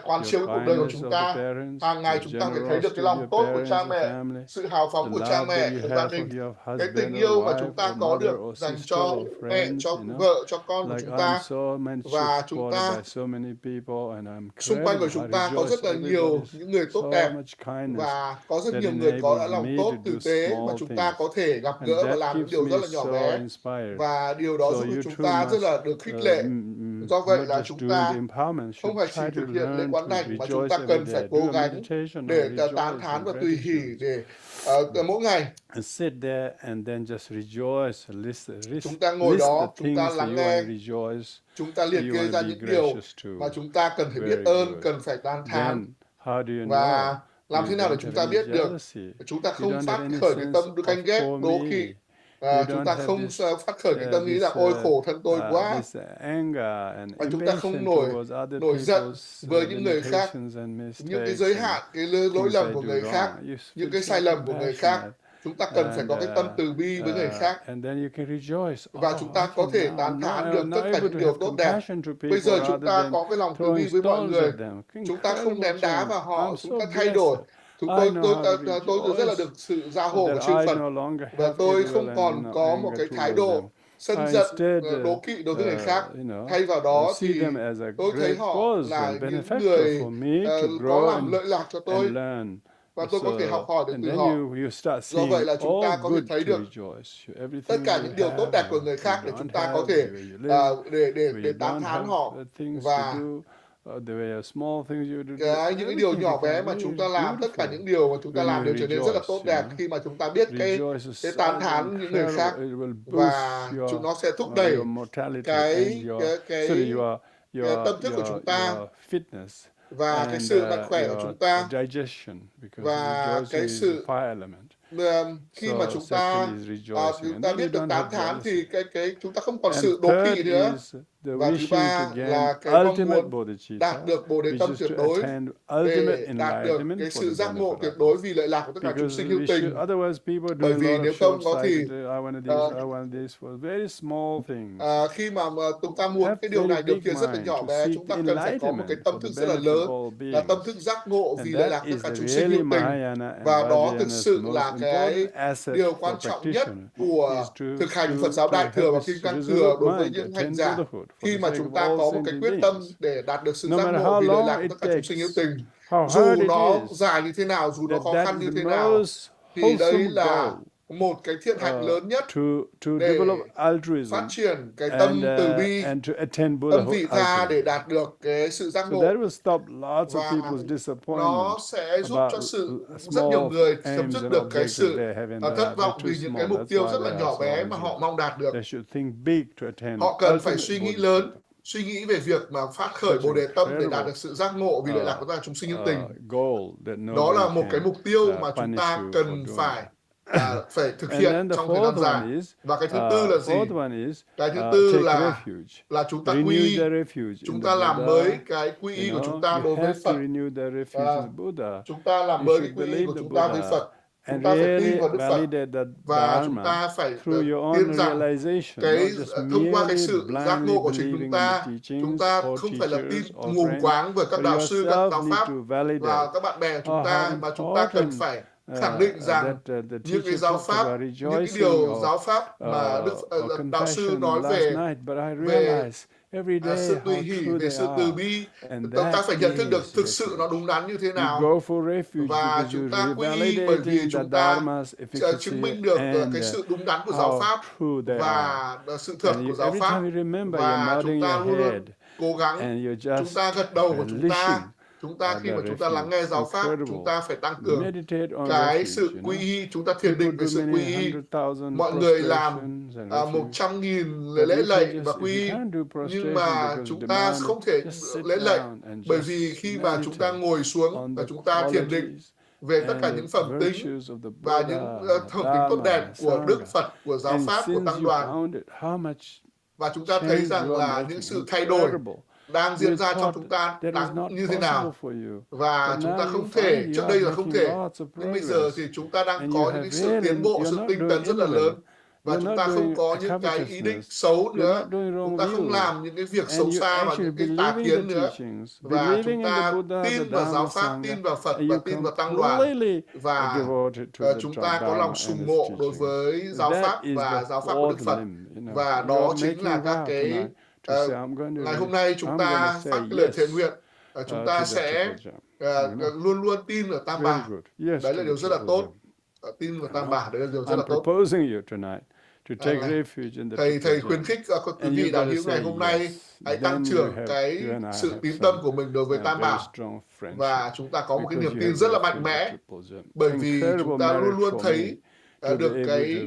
quán chiếu cuộc đời của chúng ta. Hàng ngày chúng ta phải thấy được cái lòng tốt của cha mẹ, sự hào phóng của cha mẹ, của gia đình, cái tình yêu mà chúng ta có được dành cho mẹ, cho vợ, cho con của chúng ta. Và chúng ta xung quanh của chúng ta có rất là nhiều những người tốt đẹp, và có rất nhiều người có lòng tốt, tử tế mà chúng ta có thể gặp gỡ và làm những điều rất là nhỏ bé, và điều đó giúp chúng ta rất là được khích lệ. Do vậy là chúng ta không phải chỉ thực hiện lễ quán đảnh, mà chúng ta cần phải cố gắng để tán thán và tùy hỷ để mỗi ngày. Chúng ta ngồi đó, chúng ta lắng nghe, chúng ta liệt kê ra những điều mà chúng ta cần phải biết ơn, cần phải tán thán, Và làm thế nào để chúng ta biết được chúng ta không phát khởi cái tâm ganh ghét, đố kỵ, chúng ta không phát khởi cái tâm nghĩ là ôi khổ thân tôi quá, và chúng ta không nổi giận với những người khác, những cái giới hạn, cái lỗi lầm của người khác, những cái sai lầm của người khác. Chúng ta cần phải có cái tâm từ bi với người khác, và chúng ta có thể tán thán được tất cả những điều tốt đẹp. Bây giờ chúng ta có cái lòng từ bi với mọi người, chúng ta không ném đá vào họ, chúng ta thay đổi. Tôi rất là được sự gia hộ của chư Phật, và tôi không còn có một cái thái độ sân giận, đố kỵ đối với người khác. Thay vào đó thì tôi thấy họ là những người có làm lợi lạc cho tôi, và tôi có thể học hỏi được từ họ. Do vậy là chúng ta có thể thấy được tất cả những điều tốt đẹp của người khác để chúng ta có thể để tán thán họ, và những cái điều nhỏ bé mà chúng ta làm, tất cả những điều mà chúng ta làm đều trở nên rất là tốt đẹp khi mà chúng ta biết cái tán thán những người khác, và chúng nó sẽ thúc đẩy cái tâm thức của chúng ta, và cái sự mạnh khỏe của chúng ta, và cái sự khi mà chúng ta biết được tán thán thì chúng ta không còn sự đố kỵ nữa. Và thứ ba là cái mong muốn đạt được Bồ Đề Tâm tuyệt đối, để đạt được cái sự giác ngộ tuyệt đối vì lợi lạc của tất cả chúng sinh hữu tình. Bởi vì nếu không có thì khi mà chúng ta muốn cái điều này, điều kia rất là nhỏ bé, chúng ta cần phải có một cái tâm thức rất là lớn, là tâm thức giác ngộ vì lợi lạc tất cả chúng sinh hữu tình. Và đó thực sự là cái điều quan trọng nhất của thực hành Phật giáo Đại Thừa và Kinh Tăng Thừa đối với những hành giả. Khi mà chúng ta có một cái quyết tâm để đạt được sự giác ngộ vì lợi lạc của tất cả chúng sinh hữu tình, dù nó dài như thế nào, dù nó khó khăn như thế nào, thì đấy là một cái thiện hạnh lớn nhất để phát triển cái tâm từ bi, tâm vị tha để đạt được cái sự giác ngộ. Và nó sẽ giúp cho rất nhiều người chấm dứt được cái sự thất vọng vì những cái mục tiêu rất là nhỏ bé mà họ mong đạt được. Họ cần phải suy nghĩ lớn, suy nghĩ về việc mà phát khởi Bồ Đề Tâm để đạt được sự giác ngộ vì lợi lạc của tất cả chúng sinh hữu tình. Đó là một cái mục tiêu mà chúng ta cần phải thực hiện trong thời gian dài. Và cái thứ tư là gì? Cái thứ tư là chúng ta quy y. Chúng ta làm mới cái quy y của chúng ta đối với Phật. Chúng ta làm mới cái quy y của chúng ta với Phật. Chúng ta phải tin vào Đức Phật, và chúng ta phải tin rằng thông qua cái sự giác ngộ của chính chúng ta không phải là tin mù quáng với các đạo sư, các giáo pháp và các bạn bè của chúng ta, mà chúng ta cần phải khẳng định rằng những cái giáo pháp, những cái điều giáo pháp mà đạo sư nói về sự tùy hỷ, về sự từ bi, chúng ta phải nhận thức được thực sự nó đúng đắn như thế nào. Và chúng ta quy y bởi vì chúng ta chứng minh được cái sự đúng đắn của giáo pháp và sự thật của giáo pháp. Và chúng ta luôn luôn cố gắng, chúng ta gật đầu của chúng ta khi mà chúng ta lắng nghe giáo pháp, chúng ta phải tăng cường cái sự quy y, chúng ta thiền định về sự quy y. Mọi người làm 100.000 lễ lạy và quy y, nhưng mà chúng ta không thể lễ lạy, bởi vì khi mà chúng ta ngồi xuống và chúng ta thiền định về tất cả những phẩm tính và những phẩm tính tốt đẹp của Đức Phật, của giáo pháp, của tăng đoàn, và chúng ta thấy rằng là những sự thay đổi đang diễn ra trong chúng ta như thế nào. Và chúng ta không thể, trước đây là không thể, nhưng bây giờ thì chúng ta đang có những sự tiến bộ, sự tinh tấn rất là lớn. Và chúng ta không có những cái ý định xấu nữa, chúng ta không làm những cái việc xấu xa và những cái tà kiến nữa. Và chúng ta tin vào giáo pháp, tin vào Phật và tin vào tăng đoàn. Và chúng ta có lòng sùng mộ đối với giáo pháp và giáo pháp của Đức Phật. Và đó chính là các cái ngày hôm nay chúng ta phát cái lời thệ nguyện, chúng ta sẽ luôn luôn tin vào Tam Bảo. Đấy là điều rất là tốt. Tin vào Tam Bảo, đấy là điều rất là tốt. Thầy khuyến khích quý vị đạo hữu ngày hôm nay hãy tăng trưởng cái sự tín tâm của mình đối với Tam Bảo, và chúng ta có một cái niềm tin rất là mạnh mẽ, bởi vì chúng ta luôn luôn thấy được cái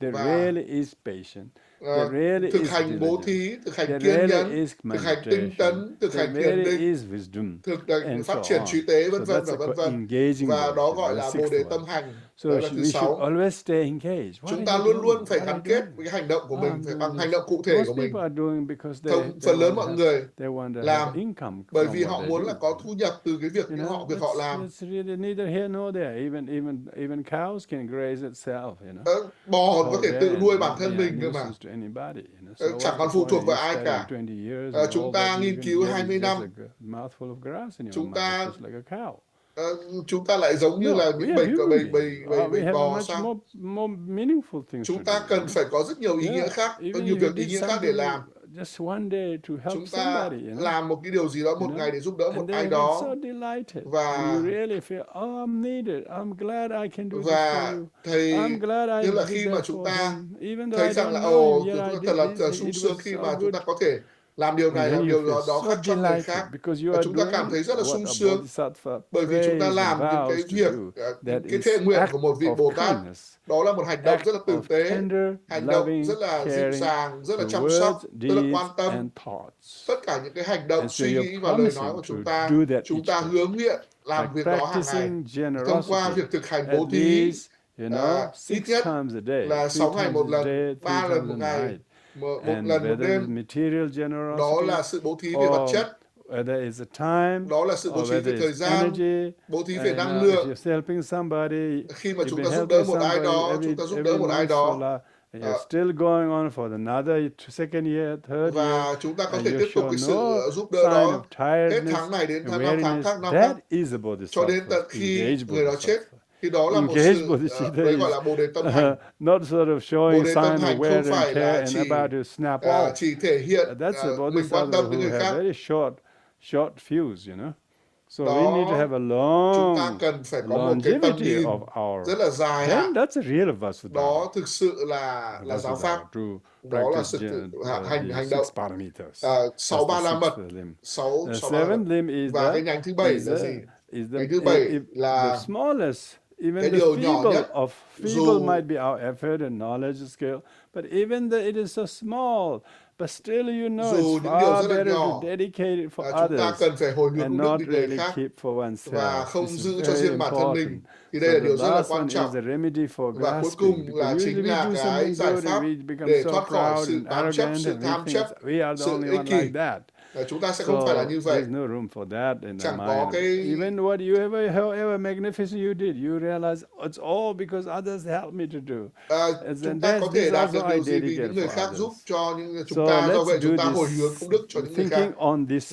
và thực hành bố thí, thực hành kiên nhẫn, thực hành tinh tấn, thực hành thiền định, thực hành phát triển trí tế, vân vân và vân vân. Và đó gọi là Bồ đề tâm hành. Đó là thứ 6. Always stay engaged. Chúng ta luôn luôn phải gắn kết với cái hành động của mình, phải bằng hành động cụ thể của mình. Phần lớn mọi người làm bởi vì họ muốn là có thu nhập từ cái việc việc họ làm. Bò có thể tự nuôi bản thân mình cơ mà. Chẳng còn phụ thuộc vào ai cả. Chúng ta nghiên cứu 20 năm. Chúng ta lại giống như là những bầy bò sao? Chúng ta cần phải có rất nhiều ý nghĩa khác, có nhiều việc ý nghĩa khác để làm. Chúng ta làm một cái điều gì đó một ngày để giúp đỡ một ai đó, và thầy như là khi mà chúng ta thấy rằng là chúng ta thật là sung sướng khi mà chúng ta có thể làm điều này, làm điều đó khác cho người khác, và chúng ta cảm thấy rất là sung sướng bởi vì chúng ta làm những cái việc, cái thệ nguyện của một vị Bồ Tát. Đó là một hành động rất là tử tế, hành động rất là dịu dàng, rất là chăm sóc, rất là quan tâm. Tất cả những cái hành động, suy nghĩ và lời nói của chúng ta hứa nguyện làm việc đó hàng ngày thông qua việc thực hành bố thí, ít nhất là 6 ngày một lần, 3 lần một ngày, một lần một đêm. Đó là sự bố thí về vật chất, đó là sự bố thí về thời gian, bố thí về năng lượng. Khi mà chúng ta giúp đỡ một ai đó, và chúng ta có thể tiếp tục cái sự giúp đỡ đó hết tháng này đến tháng 5 tháng, cho đến tận khi người đó chết. Thì đó là một sự gọi là Bồ Đề tâm hành. Bồ Đề tâm hành không phải là chỉ thể hiện mình quan tâm đến người khác. Đó, chúng ta cần phải có một cái tầm nhìn rất là dài hạn. Đó thực sự là giáo pháp. Đó là sự hành động. 6 ba la mật, 6 ba la mật. Và cái nhánh thứ 7 là gì? Nhánh thứ 7 là cái điều nhỏ nhất, dù might be our effort and knowledge skill, but even though it is so small, but still it's far better to dedicate it for others ta cần phải hồi hướng and not really keep for oneself. Và không giữ cho riêng bản thân mình. Thì đây là điều rất là quan trọng. Và cuối cùng là chính là cái giải pháp để thoát khỏi sự bám chấp, sự tham chấp, sự ích kỷ. Chúng ta sẽ không phải là như vậy. Chẳng có cái even however magnificent you did, you realize it's all because others helped me to do. Chúng ta có thể đạt được điều gì vì những người khác giúp cho những chúng ta. Do vậy chúng ta hồi hướng công đức cho những người khác.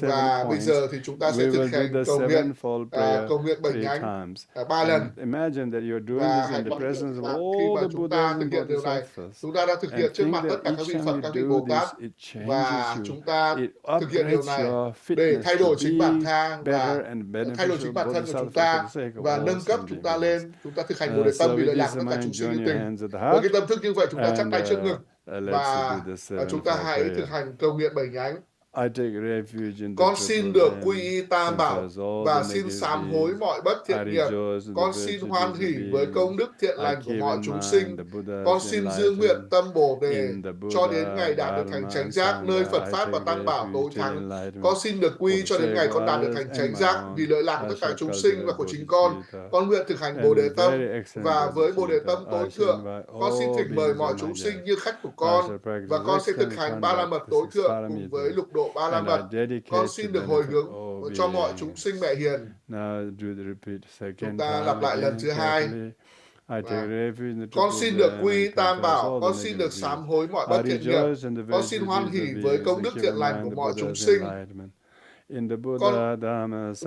Và bây giờ thì chúng ta sẽ thực hành cầu nguyện 7 nhánh 3 lần. Và hãy quan niệm là khi mà chúng ta thực hiện điều này, chúng ta đã thực hiện trước mặt tất cả các vị Phật, các vị Bồ Tát, và chúng ta thực hiện điều này để thay đổi chính bản thân và thay đổi chính bản thân của chúng ta và nâng cấp chúng ta lên. Chúng ta thực hành Bồ Đề tâm vì lợi lạc tất cả chúng sinh như tình. Với cái tâm thức như vậy, chúng ta chắp tay trước ngực và chúng ta hãy thực hành cầu nguyện 7 nhánh. Con xin được quy y Tam Bảo và xin sám hối mọi bất thiện nghiệp. Con xin hoan hỷ với công đức thiện lành của mọi chúng sinh. Con xin giữ nguyện tâm Bồ Đề cho đến ngày đạt được thành chánh giác nơi Phật Pháp và Tam Bảo tối thắng. Con xin được quy cho đến ngày con đạt được thành chánh giác vì lợi lạc của tất cả chúng sinh và của chính con. Con nguyện thực hành Bồ Đề tâm, và với Bồ Đề tâm tối thượng, con xin thỉnh mời mọi chúng sinh như khách của con, và con sẽ thực hành Ba La Mật tối thượng cùng với lục độ Ba La Mật. Con xin được hồi hướng cho mọi chúng sinh mẹ hiền. Chúng ta lặp lại lần thứ 2. Con xin được quy Tam Bảo, con xin được sám hối mọi bất thiện nghiệp, con xin hoan hỷ với công đức thiện lành của mọi chúng sinh.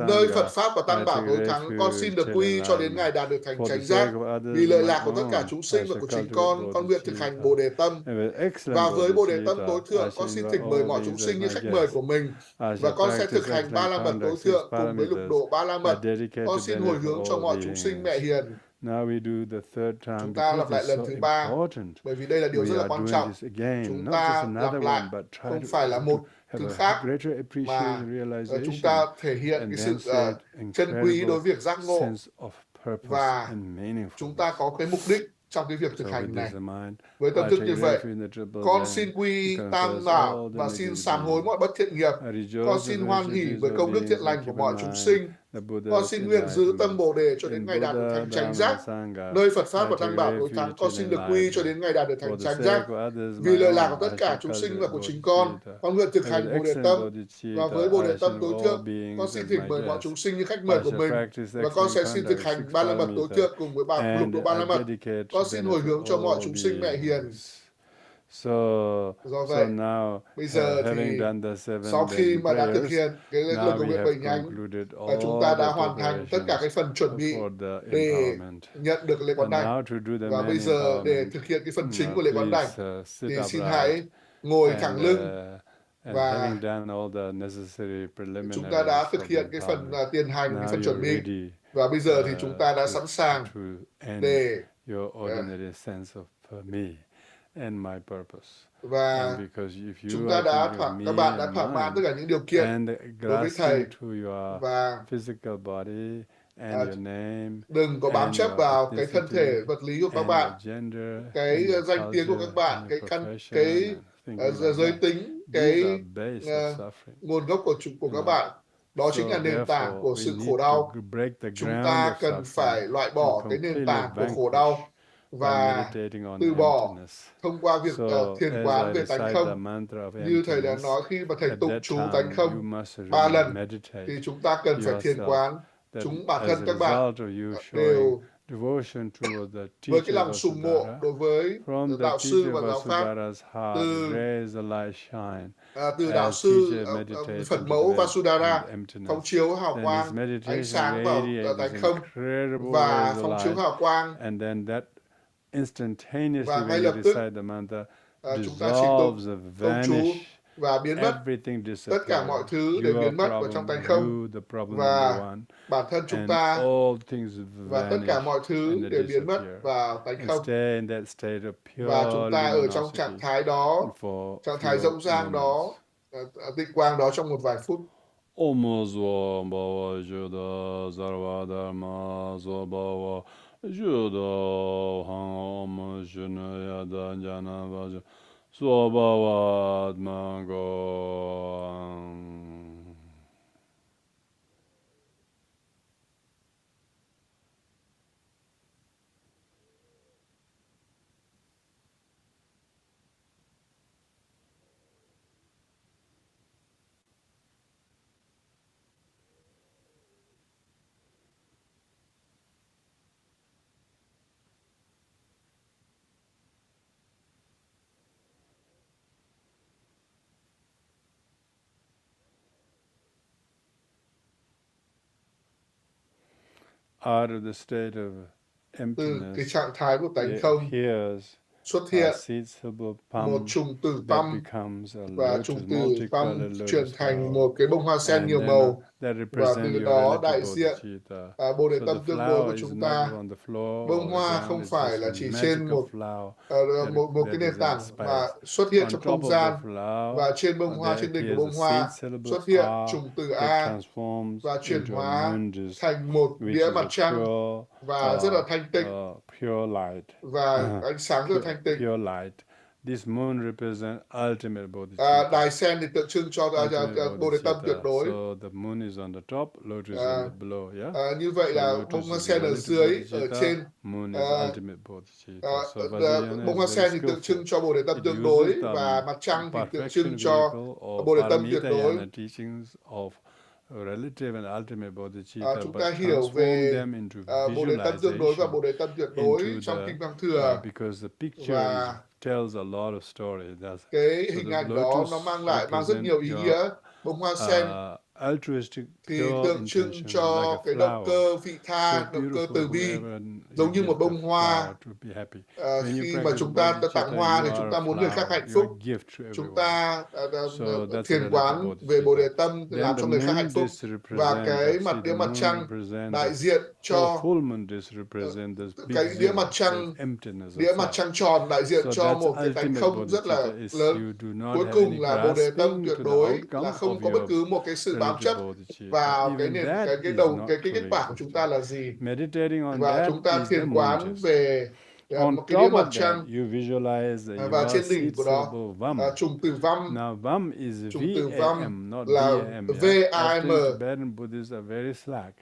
Nơi Phật Pháp và Tam Bảo tối thắng, con xin được quy cho đến ngày đạt được thành chánh giác vì lợi lạc của tất cả chúng sinh và của chính con nguyện thực hành Bồ Đề tâm. Và với Bồ Đề tâm tối thượng, con xin thỉnh mời mọi chúng sinh như khách mời của mình, và con sẽ thực hành Ba La Mật tối thượng cùng với lục độ Ba La Mật. Con xin hồi hướng cho mọi chúng sinh mẹ hiền. Chúng ta lặp lại lần thứ 3, bởi vì đây là điều rất là quan trọng. Chúng ta lặp lại không phải là một thứ khác, mà chúng ta thể hiện cái sự chân quý đối với việc giác ngộ, và chúng ta có cái mục đích trong cái việc thực hành này. Với tâm thức như vậy, con xin quy Tam Bảo và xin sám hối mọi bất thiện nghiệp. Con xin hoan hỷ với công đức thiện lành của mọi chúng sinh. Con xin nguyện giữ tâm Bồ Đề cho đến ngày đạt được thành chánh giác. Nơi Phật Pháp và Tăng Bảo tối thắng, con xin được quy cho đến ngày đạt được thành chánh giác. Vì lợi lạc của tất cả chúng sinh và của chính con nguyện thực hành Bồ Đề tâm. Và với Bồ Đề tâm tối thượng, con xin thỉnh mời mọi chúng sinh như khách mời của mình. Và con sẽ xin thực hành ba la mật tối thượng cùng với lục độ ba la mật. Con xin hồi hướng cho mọi chúng sinh mẹ hiền. Do vậy, bây giờ thì sau khi mà đã thực hiện cái lời cầu nguyện 7 nhánh, chúng ta đã hoàn thành tất cả cái phần chuẩn bị để nhận được lễ quán đảnh. Và bây giờ để thực hiện cái phần chính của lễ quán đảnh thì xin hãy ngồi thẳng lưng. Và chúng ta đã thực hiện cái phần tiền hành, cái phần chuẩn bị. Và bây giờ thì chúng ta đã sẵn sàng để và chúng ta các bạn đã thỏa mãn tất cả những điều kiện đối với thầy và đừng có bám chấp vào cái thân thể vật lý của các bạn, cái danh tiếng của các bạn, cái giới tính, cái nguồn gốc của các bạn. Đó chính là nền tảng của sự khổ đau. Chúng ta cần phải loại bỏ cái nền tảng của khổ đau và từ bỏ thông qua việc thiền quán về tánh không. Như thầy đã nói, khi mà thầy tụng chú tánh không 3 lần thì chúng ta cần phải thiền quán. Bản thân các bạn đều với cái lòng sùng mộ đối với đạo sư và giáo pháp, từ đạo sư Phật mẫu VasuDhara phóng chiếu hào quang ánh sáng vào tánh không và phóng chiếu hào quang, và ngay lập tức chúng ta chỉ tụng câu chú và biến mất, tất cả mọi thứ đều biến mất vào trong tánh không, và bản thân chúng ta và tất cả mọi thứ đều biến mất vào tánh không, và chúng ta ở trong trạng thái đó, trạng thái rộng rang đó, tịnh quang đó trong một vài phút. Từ cái trạng thái của tánh không xuất hiện một trùng tử tâm, và trùng tử tâm chuyển thành một cái bông hoa sen nhiều màu, và từ đó đại diện Bồ Đề tâm tương đối của chúng ta. Bông hoa không phải là chỉ trên một cái nền tảng mà xuất hiện trong không gian, và trên bông hoa, trên đỉnh của bông hoa xuất hiện trùng tử A và chuyển hóa thành một đĩa mặt trăng và rất là thanh tịnh, và ánh sáng rất là thanh tịnh. Đài sen thì tượng trưng cho Bồ Đề tâm tuyệt đối. Như vậy là bông hoa sen ở dưới, ở trên bông hoa sen thì tượng trưng cho Bồ Đề tâm tương đối, và mặt trăng thì tượng trưng cho Bồ Đề tâm tuyệt đối. Chúng ta hiểu về Bồ Đề tâm tương đối và Bồ Đề tâm tuyệt đối trong Kinh Tăng Thừa, và cái hình ảnh đó nó mang rất nhiều ý nghĩa. Bông hoa sen thì tượng trưng cho cái động cơ vị tha, động cơ từ bi, giống như một bông hoa. Khi mà chúng ta tặng hoa thì chúng ta muốn người khác hạnh phúc. Chúng ta thiền quán về Bồ Đề tâm làm cho người khác hạnh phúc. Và cái đĩa mặt trăng đại diện cho cái đĩa mặt trăng tròn đại diện cho một cái tánh không rất là lớn. Cuối cùng là Bồ Đề tâm tuyệt đối, là không có bất cứ một cái sự bám chấp vào cái kết quả của chúng ta là gì. Và chúng ta thiền quán về On một cái đĩa top mặt of trăng, that, you visualize you và are trên đỉnh seed của đó syllable Vam. trùng từ Vam. Now, Vam is Trùng từ Vam V-A-M, not là V-A-M. Yeah? V-A-M. Often Tibetan Buddhists are very slack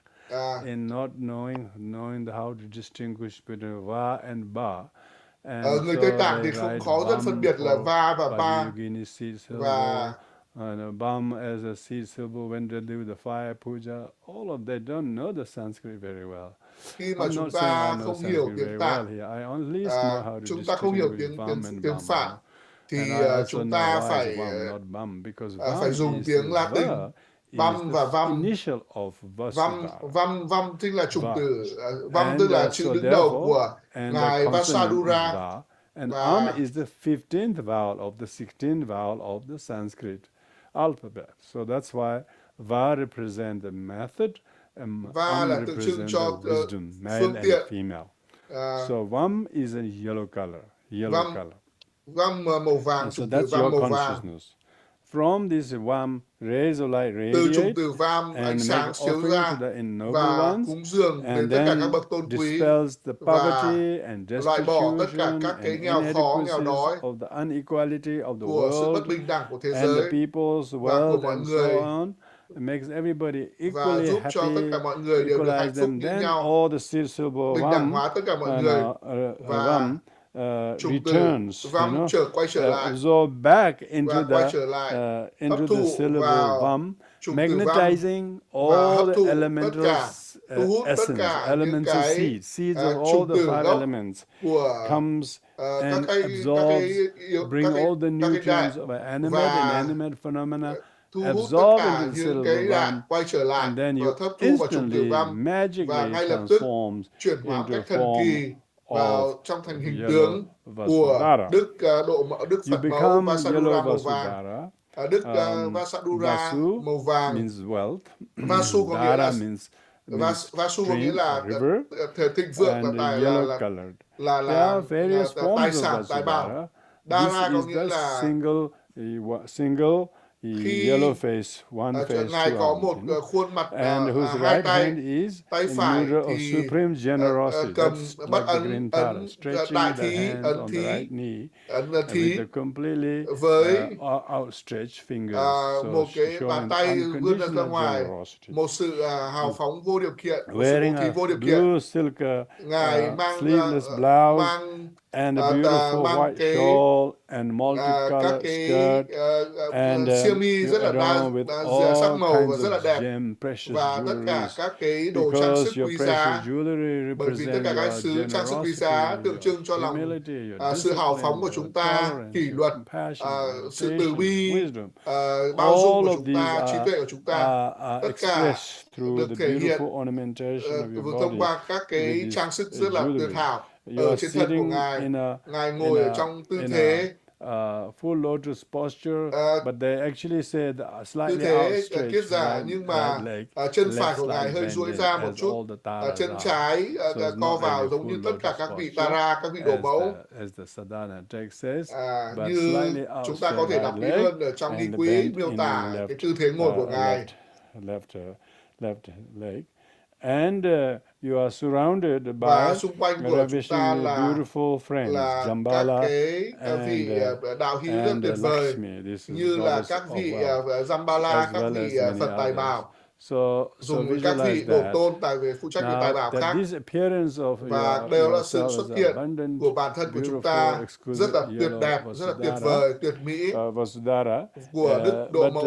in not knowing how to distinguish between Va and Ba. And Người Tây so Tạng they thì không write khó rất phân Vam biệt là for Va và Ba, Vajrayogini seed và syllable, and Vam as a seed syllable when they do the fire puja. All of they don't know the Sanskrit very well. khi mà I'm chúng not saying I ta know không hiểu Sanskrit tiếng very Tạng, well here. I only know how to chúng ta không hiểu distinguish Vam and tiếng Bam. Phạn, thì And I also chúng know ta why phải it's Vam, not Bam, because phải Vam dùng is tiếng Latin. Va is Vam và the Vam. initial of Vasudhara. Vam tức là chủng Va. từ, Vam tức And là chữ so đứng đầu therefore, của and the ngài consonant is VasuDhara, Va, and và is the 15th vowel of the 16th vowel of the Sanskrit alphabet. So that's why Va represents the method, and Va là tượng trưng represents cho the wisdom, male phương and tiện. female. À, So Vam is a yellow color. Vam màu vàng, And so chủng từ that's Vam your màu vàng. consciousness. From this Vam, rays of light Từ chủng radiate từ Vam, ánh and sáng make chiếu offering ra to the ennobled và ones, cúng dường đến and tất cả các then bậc tôn quý, dispels the và poverty and loại bỏ tất cả destitution các cái and nghèo khó, nghèo inadequacies đói of the unequality of the của sự bất world bình đẳng của thế and the giới people's và của world mọi and người, so on. It makes everybody và equally giúp cho tất cả happy, mọi người đều được hạnh equalize phúc them. như Then nhau, all the syllable bình đẳng Vam, hóa tất cả mọi người, và Vam chủng từ returns, Vam quay trở lại, absorb back into và quay the trở lại, into hấp the thụ syllable vào Vam, chủng từ Vam magnetizing và hấp all thụ the tất elemental cả, thu hút tất essence, cả những elements of cái seeds of all chủng the từ five gốc elements của comes các and cái absorbs, bring all the các cái đại, nutrients of animate và and inanimate phenomena, thu hút tất absorb cả into the những syllable cái đại Vam, quay trở lại and then và you hấp thu vào chủng từ instantly, Vam, và magically ngay lập tức transforms chuyển hóa into cách thần form kỳ of vào trong thành hình yellow tướng của VasuDhara. Đức Đức You Phật mẫu become VasuDhara yellow màu vàng. VasuDhara. Đức VasuDhara Vasu màu vàng. means wealth. Vasu có nghĩa Dhara là means Vasu có nghĩa stream là or river, thịnh vượng, and và tài yellow colored. There are various tài forms of sản, tài bảo. VasuDhara. This Dhara có is nghĩa the là single khi yellow face, one face, ngài two có arms, một khuôn mặt and whose hai right tay, hand is tay in phải mudra of thì supreme generosity. cầm That's bắt like the green Tara, stretching đại the thí, hands ấn on the thí, right knee ấn with thí the completely với outstretched fingers, so một cái bàn showing tay vươn ra unconditional ngoài, generosity. một sự hào phóng vô điều kiện, một sự Wearing bố thí a vô điều kiện. blue silk Ngài mang sleeveless blouse mang and a beautiful white shawl and các multicolored cái skirt and xiêm y rất là adorned with sắc all màu và kinds rất là of đẹp, gem, precious và tất cả jewelries, các cái đồ trang sức because your quý precious giá, jewelry bởi vì tất represent cả các your thứ trang sức quý generosity, giá tượng your trưng cho lòng humility, your sự hào discipline, phóng của your chúng ta, tolerance, kỷ your luật, compassion, your sự từ patience, bi, wisdom. bao dung All của of chúng these ta, trí tuệ của chúng ta, are tất cả expressed through được the thể hiện beautiful ornamentation of your thông body qua các cái with this trang sức rất là tuyệt jewelry. hảo You ở are trên thân của sitting ngài. in Ngài ngồi ở trong tư thế full lotus posture, but they actually say the tư slightly thế outstretched kiết giả, nhưng mà right leg, chân phải left của ngài side hơi duỗi bending ra một as chút, all the taras chân are. trái So it's co not vào really giống như full tất cả lotus các vị posture, tara, các vị đồ mẫu. as the sadhana text says, but Như slightly chúng ta có outstretched thể đọc right kỹ leg hơn ở trong Ni and Quý bent miêu in tả left, cái tư thế ngồi của ngài. left leg. And you are surrounded Và by xung quanh của chúng ta ravishingly beautiful friends, là các Jambala cái vị đạo hữu rất tuyệt vời, Lakshmi. This is như là các goddess vị of wealth, Jambala, as các well vị as many Phật Tài others. Bảo, So dùng các visualize vị bổn that. tôn phụ trách về tài bảo That khác, this appearance of và đều là sự yourself xuất as hiện abundant, của bản thân của chúng ta beautiful, rất exquisite là tuyệt yellow đẹp, rất là tuyệt VasuDhara, vời, tuyệt mỹ VasuDhara, của Đức Độ Mẫu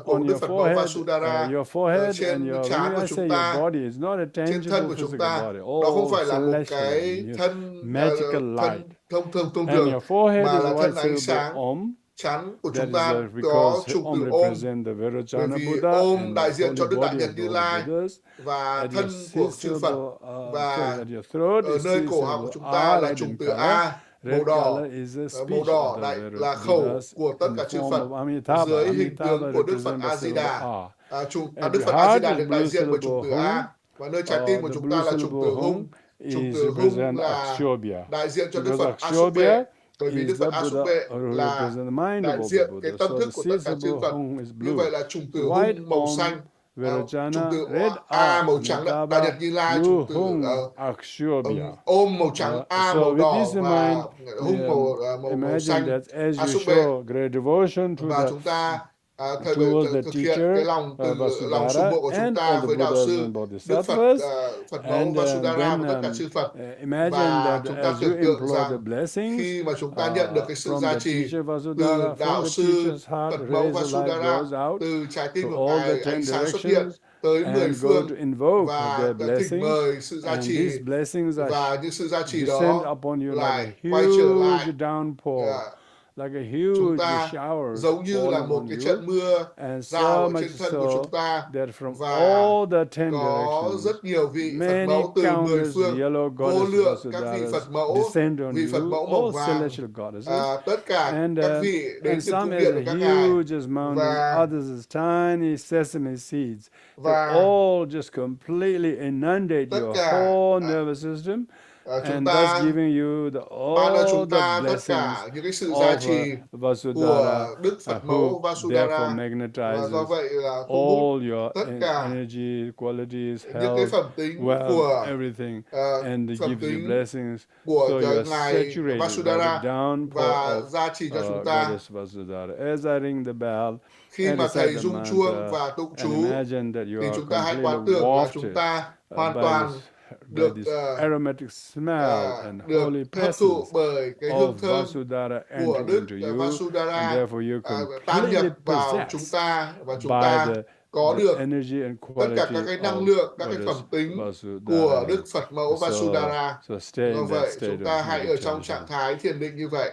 của on Đức your Phật Mẫu forehead, VasuDhara. your forehead Trên and your, trán when của I chúng say ta, your body, it's not a trên thân tangible của chúng physical ta, body, đó không phải là một celestial, cái thân magical light. thông And thường, your forehead mà is là a thân white ánh syllable sáng. Om. Chắn của That chúng ta is có because chủng từ Om Om, represent the bởi Vajrayogini vì Buddha Om and đại the diện cho holy Đức Đại body Nhật of Như those Lai Buddhas. và At thân your của seed chư Phật, syllable, và at your throat is nơi seed cổ họng của syllable chúng ta A, là red chủng in từ color. A, màu Red đỏ. color is a Màu speech đỏ of the là khẩu Buddhas của tất in cả the chư form Phật of Amitabha. dưới hình tướng Amitabha của Đức Phật represent the A Di syllable Đà. A. At Đức your Phật A Di heart Đà is được blue đại diện bởi chủng syllable từ A, Hung. và nơi trái tim của The chúng blue ta là chủng syllable từ Hung. Hung Chủng is từ Hung represent là Akshobhya. đại diện cho Đức Because Phật Asupe, Akshobhya bởi vì Đức is Phật the Buddha Asupe who là represents the mind of đại all the diện cái Buddhas. tâm So thức the của tất seed cả chư syllable Phật. Hung is Như blue. vậy là chủng từ White Hung màu Om xanh. chủng từ A màu trắng, Đại Nhật Như Lai chủng từ ôm màu trắng, A màu đỏ và hung màu xanh, A súc bê. Và chúng ta thực hiện cái lòng từ lòng sùng bộ của chúng ta với đạo sư Đức Phật, Phật mẫu VasuDhara và tất cả chư Phật. Và chúng ta tưởng tượng rằng khi mà chúng ta nhận được cái sự gia trì từ đạo sư Phật mẫu VasuDhara, từ trái tim của Ngài ánh sáng xuất hiện tới 10 phương và thỉnh mời sự gia trì, và những sự gia trì đó lại quay trở lại chúng ta giống như là một cái trận mưa rào ở trên thân của chúng ta, và có rất nhiều vị Phật mẫu từ 10 phương, vô lượng các vị Phật mẫu màu vàng, tất cả các vị đến từ cung điện của các ngài, và tất cả chúng ta ban cho chúng ta tất cả những cái sự gia trì của Đức Phật mẫu VasuDhara, và do vậy là thu hút tất cả những cái phẩm tính của Ngài VasuDhara và gia trì cho chúng ta. Khi mà thầy rung chuông và tụng chú thì chúng ta hãy quán tưởng là chúng ta hoàn toàn được hấp thụ bởi cái hương thơm của Đức VasuDhara tan nhập vào chúng ta, và chúng ta có được tất cả các cái năng lượng, các cái phẩm tính của Đức Phật mẫu VasuDhara. Do vậy chúng ta hãy ở trong trạng thái thiền định như vậy.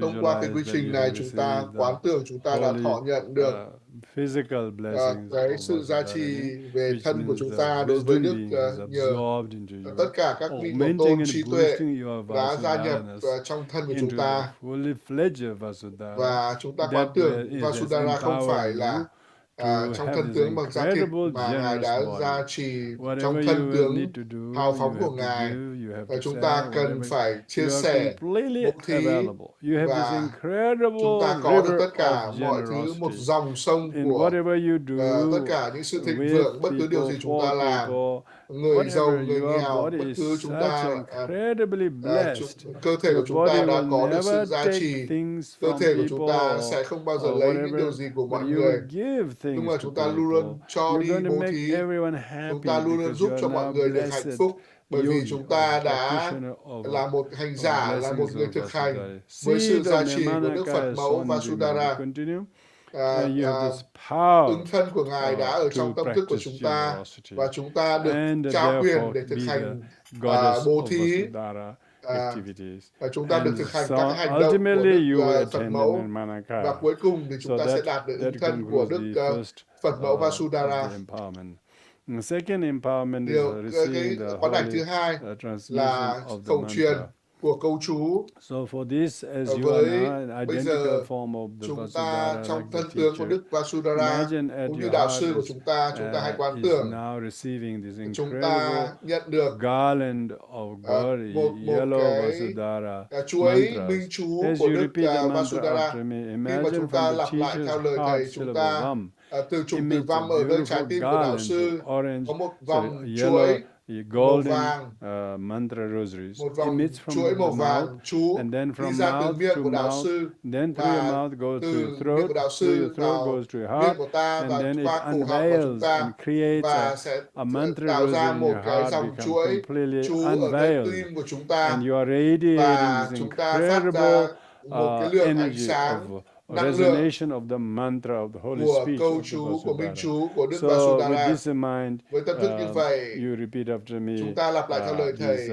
Thông qua cái quy trình này, chúng ta quán tưởng chúng ta đã thọ nhận được cái sự gia trì về thân của chúng ta đối với Đức, nhờ tất cả các vị tổ tôn trí tuệ đã gia nhập trong thân của chúng ta. Và chúng ta quán tưởng VasuDhara không phải là trong thân tướng bằng da thịt, mà Ngài đã gia trì trong thân tướng hào phóng của Ngài. Và chúng ta cần phải chia sẻ, bố thí, và chúng ta có được tất cả mọi thứ, một dòng sông của tất cả những sự thịnh vượng, bất cứ điều gì chúng ta làm, người giàu, người nghèo, bất cứ chúng ta, cơ thể của chúng ta đã có được sự gia trì. Cơ thể của chúng ta sẽ không bao giờ lấy những điều gì của mọi người, nhưng mà chúng ta luôn luôn cho đi bố thí, chúng ta luôn luôn giúp cho mọi người được hạnh phúc, bởi vì chúng ta đã là một hành giả, là một người thực hành với sự gia trì của Đức Phật mẫu VasuDhara. Ứng thân của Ngài đã ở trong tâm thức của chúng ta, và chúng ta được trao quyền để thực hành bố thí, và chúng ta được thực hành các hành động của Đức Phật mẫu, và cuối cùng thì chúng ta sẽ đạt được ứng thân của Đức Phật mẫu VasuDhara. Cái quán đảnh thứ hai là khẩu truyền. của câu chú. So for this, as you Với are now an bây giờ identical form of the chúng ta VasuDhara, trong like the thân tướng của teacher, Đức VasuDhara imagine at cũng như your đạo heart sư của chúng ta hãy quán is tưởng now receiving this chúng ta incredible nhận được garland of glory, một yellow cái VasuDhara chuỗi minh mantras. chú As của you Đức repeat the mantra VasuDhara. after me, Khi mà imagine chúng from ta the lặp lại teacher's theo lời heart thầy, chúng syllable ta vam từ trùng từ emits a văm ở nơi trái beautiful tim của đạo garland sư of orange, có một sorry, vòng yellow, chuỗi màu golden vàng, mantra rosaries một vòng emits from chuỗi the màu mouth, vàng chú and then đi from ra từ mouth miệng to của đạo mouth, sư, then through your và mouth goes to your từ miệng throat, của đạo through sư your throat vào goes to your miệng heart, của ta and và then it qua cổ họng của chúng unveils and ta, creates và sẽ a mantra tạo rosary ra in một your cái heart, dòng become chuỗi completely chú ở cái unveiled, tim của chúng ta, and you are radiating và this chúng ta phát incredible ra một cái lượng ánh energy sáng, of năng lượng resonation of the mantra of the holy của speech câu of the chú, của minh VasuDhara. chú của Đức So with VasuDhara. this in mind, Với tâm thức như vậy, you repeat after me chúng ta lặp lại theo lời this thầy.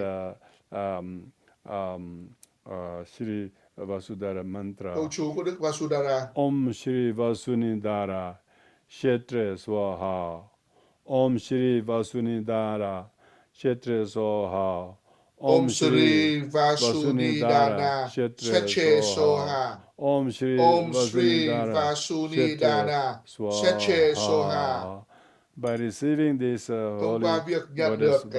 Shri VasuDhara mantra. Câu chú của Đức VasuDhara. Om Shri VasuDhara Kshetre Swaha. Om Shri VasuDhara Kshetre Swaha. Om Shri VasuDhara Kshetre Swaha. Om Shri Om Shri VasuDhara VasuDhara Kshetre Swaha. By receiving this Thông holy qua việc nhận goddess được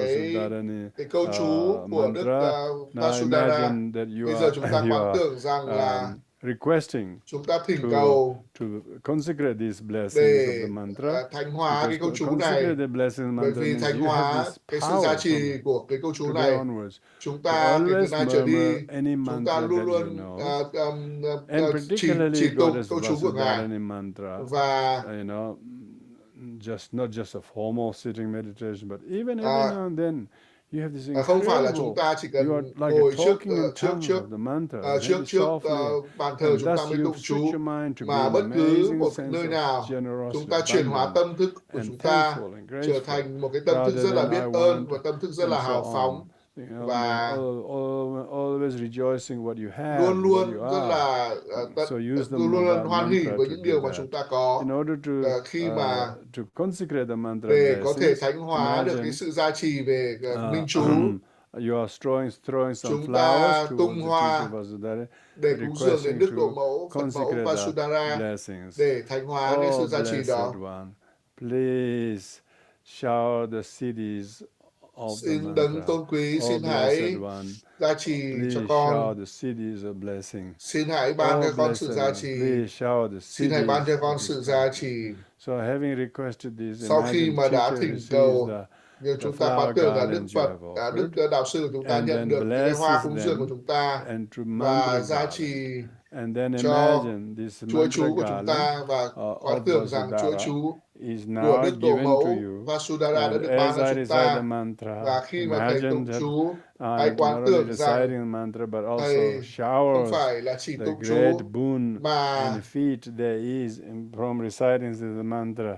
cái câu chú của Đức mantra, now VasuDhara, imagine that you bây giờ chúng ta are, quán tưởng rằng là requesting chúng ta thỉnh cầu to consecrate these blessings of để the mantra. thánh hóa cái câu chú Consecrate này, the blessing bởi mantra vì means thánh you have hóa this cái sự gia power trì from của cái câu chú today này. onwards Chúng to ta từ always nay trở đi, murmur any chúng ta mantra luôn that you luôn know, and particularly chỉ tụng goddess câu chú của Ngài, VasuDhara mantra, và not just a formal sitting meditation, but even every now and then you have this không phải là chúng incredible, ta chỉ cần you are like ngồi talking in tongues of the mantra very softly, bàn thờ and chúng ta thus mới you've tụng switched chú, your mind to be mà an bất cứ amazing một sense nơi of nào chúng generosity, ta chuyển hóa abundant, tâm thức của and chúng ta thankful and trở grateful, thành một cái tâm thức rather rất là than biết I ơn want và tâm thức rất là and so hào phóng, on. và Always rejoicing what you have, luôn what luôn you rất are. là So use the luôn luôn hoan hỉ mantra với to những do điều mà that. chúng ta có. In order Khi mà to consecrate the mantra để có thể blessings, thánh hóa được cái sự gia trì về minh chú, you are throwing some chúng flowers ta towards tung the hoa teacher VasuDhara, để cúng dường đến Đức Độ requesting Mẫu, to Phật Mẫu consecrate the VasuDhara blessings. để thánh hóa cái sự Oh, gia trì đó. blessed one, please shower the cities of the Xin mantra. đấng tôn quý, Oh, xin blessed hãy one, gia trì cho please con. shower the cities of blessing. Xin hãy ban cho con sự blessed gia one, trì. please shower the Xin hãy ban cities cho con of sự this gia country. trì. So having requested this, Sau khi imagine mà đã teacher thỉnh receives cầu, the như chúng ta quán flower tưởng là Đức garlands you Phật, have offered, Đức Đạo sư của chúng ta and nhận then được những cái hoa blesses cúng dường của them chúng ta and to và mantra gia garland. trì And then cho imagine this chuỗi mantra chú của chúng garland ta, và quán of tưởng rằng chuỗi VasuDhara chú is của now Đức Độ given to Mẫu you. VasuDhara đã And được ban as cho I chúng recite the ta. mantra, Và khi mà thầy imagine tụng that chú, hãy I'm quán not only tưởng rằng reciting the mantra, but also thầy không showers phải là chỉ the tụng great chú, boon mà and feat there is from reciting the mantra.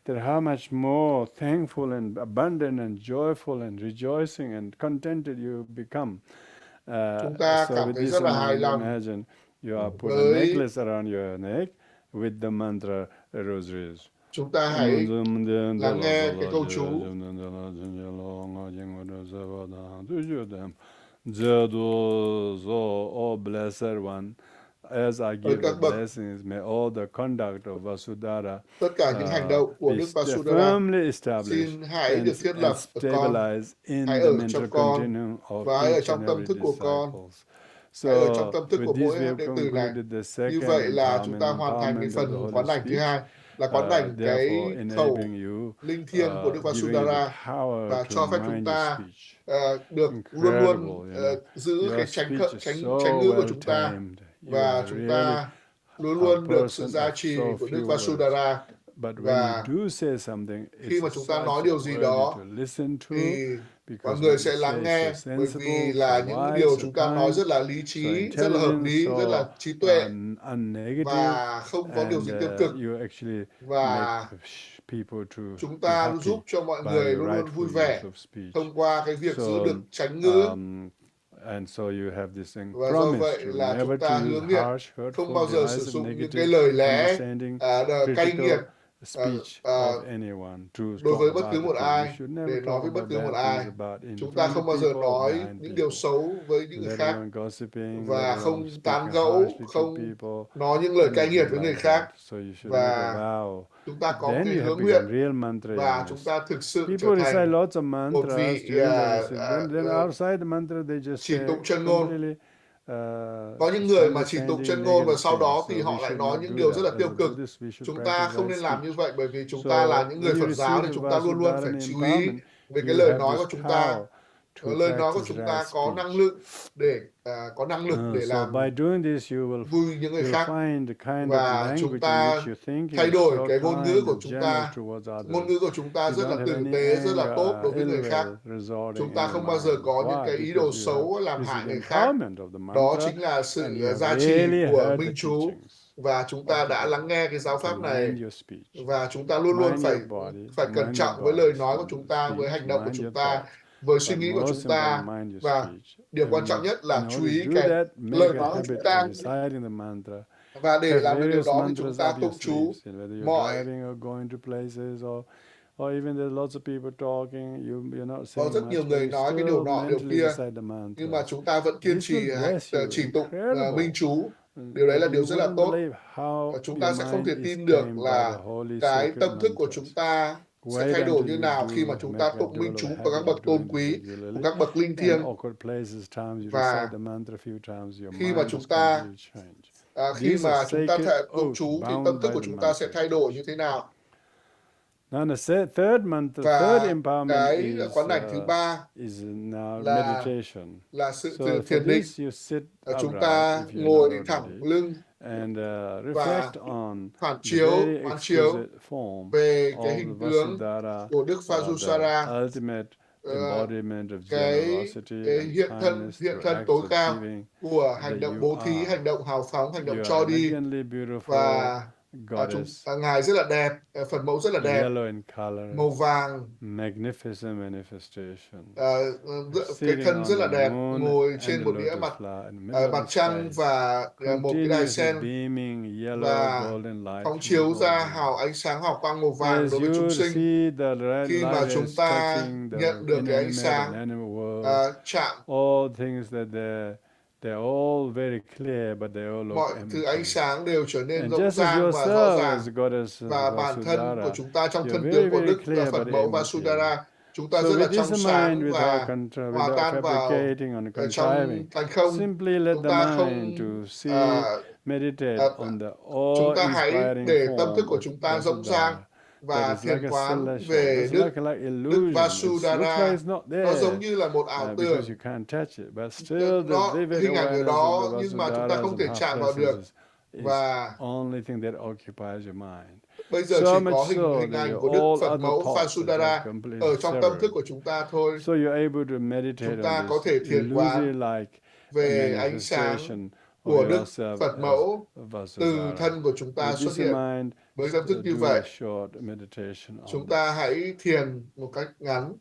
That how much more thankful and abundant and joyful and rejoicing and contented you become. chúng ta So cảm with thấy this rất in là hài mind, lòng imagine you are put a với necklace around your neck with the mantra rosaries. chúng ta hãy lắng nghe cái câu chú. Oh, blessed one, as I give the blessings, may all the conduct of VasuDhara tất cả những hành động của Đức VasuDhara xin hãy được thiết lập ở con, hãy ở trong con và hãy ở trong tâm thức của con, hãy ở trong tâm thức của mỗi đệ tử này. Như vậy là chúng ta hoàn thành cái phần quán đảnh thứ hai, là quán đảnh cái khẩu linh thiêng của Đức VasuDhara, và cho phép chúng ta được luôn luôn giữ cái tránh ngữ của chúng ta, và chúng ta luôn luôn được sự gia trì của Đức VasuDhara. Và khi mà chúng ta nói điều gì đó thì mọi người sẽ lắng nghe, bởi vì là những điều chúng ta nói rất là lý trí, rất là hợp lý, rất là trí tuệ, và không có điều gì tiêu cực, và chúng ta giúp cho mọi người luôn luôn vui vẻ thông qua cái việc giữ được chánh ngữ. Và do vậy là chúng ta hướng nghiệm không bao giờ sử dụng những cái lời lẽ cay nghiệt đối với bất cứ một ai, để nói với bất cứ một ai. Chúng ta không bao giờ nói những điều xấu với những người khác, và không tán gẫu, không nói những lời cay nghiệt với người khác. Và chúng ta có cái hướng nguyện, và chúng ta thực sự trở thành một vị chỉ tụng chân ngôn. Có những người mà chỉ tụng chân ngôn và sau đó thì họ lại nói những điều rất là tiêu cực. Chúng ta không nên làm như vậy, bởi vì chúng ta là những người Phật giáo thì chúng ta luôn luôn phải chú ý về cái lời nói của chúng ta. Lời nói của chúng ta có năng lực để làm vui những người khác, và chúng ta thay đổi cái ngôn ngữ của chúng ta. Ngôn ngữ của chúng ta rất là tử tế, rất là tốt đối với người khác. Chúng ta không bao giờ có những cái ý đồ xấu làm hại người khác. Đó chính là sự giá trị của minh chú. Và chúng ta đã lắng nghe cái giáo pháp này, và chúng ta luôn luôn phải cẩn trọng với lời nói của chúng ta, với hành động của chúng ta, với suy nghĩ của chúng ta. Và điều quan trọng nhất là chú ý cái lời nói của chúng ta. Và để làm được điều đó thì chúng ta tụng chú có rất nhiều người nói cái điều nọ điều kia, nhưng mà chúng ta vẫn kiên trì chỉ tụng minh chú. Điều đấy là điều rất là tốt. Chúng ta sẽ không thể tin được là cái tâm thức của chúng ta sẽ thay đổi như nào khi mà chúng ta tụng minh chú của các bậc tôn quý, của các bậc linh thiêng. Và khi mà chúng ta tụng chú thì tâm thức của chúng ta sẽ thay đổi như thế nào. Và cái quán đảnh thứ ba là sự thiền định. Chúng ta ngồi thẳng lưng và quán chiếu về cái hình tướng của Đức VasuDhara, cái hiện thân tối cao của hành động bố thí, hành động hào phóng, hành động cho đi. Và Ngài rất là đẹp, Phật mẫu rất là đẹp, màu vàng, cái thân rất là đẹp, ngồi trên một đĩa mặt trăng và một cái đài sen, và phóng chiếu ra ánh sáng hào quang màu vàng đối với chúng sinh. Khi mà chúng ta nhận được cái ánh sáng chạm, mọi thứ ánh sáng đều trở nên rộng ràng và rõ ràng. Và bản thân của chúng ta trong thân tướng của Đức Phật mẫu VasuDhara, chúng ta rất là trong sáng và hòa tan vào trong tánh không. Chúng ta không chúng ta hãy để tâm thức của chúng ta rộng ràng và thiền quán về Đức VasuDhara. Nó giống như là một ảo tưởng. Nó hình ảnh ở đó, nhưng mà chúng ta không thể chạm vào được. Và bây giờ chỉ có hình ảnh của Đức Phật mẫu VasuDhara ở trong tâm thức của chúng ta thôi. Chúng ta có thể thiền quán về ánh sáng của Đức Phật mẫu từ thân của chúng ta xuất hiện. Với tâm thức như vậy, chúng ta hãy thiền một cách ngắn.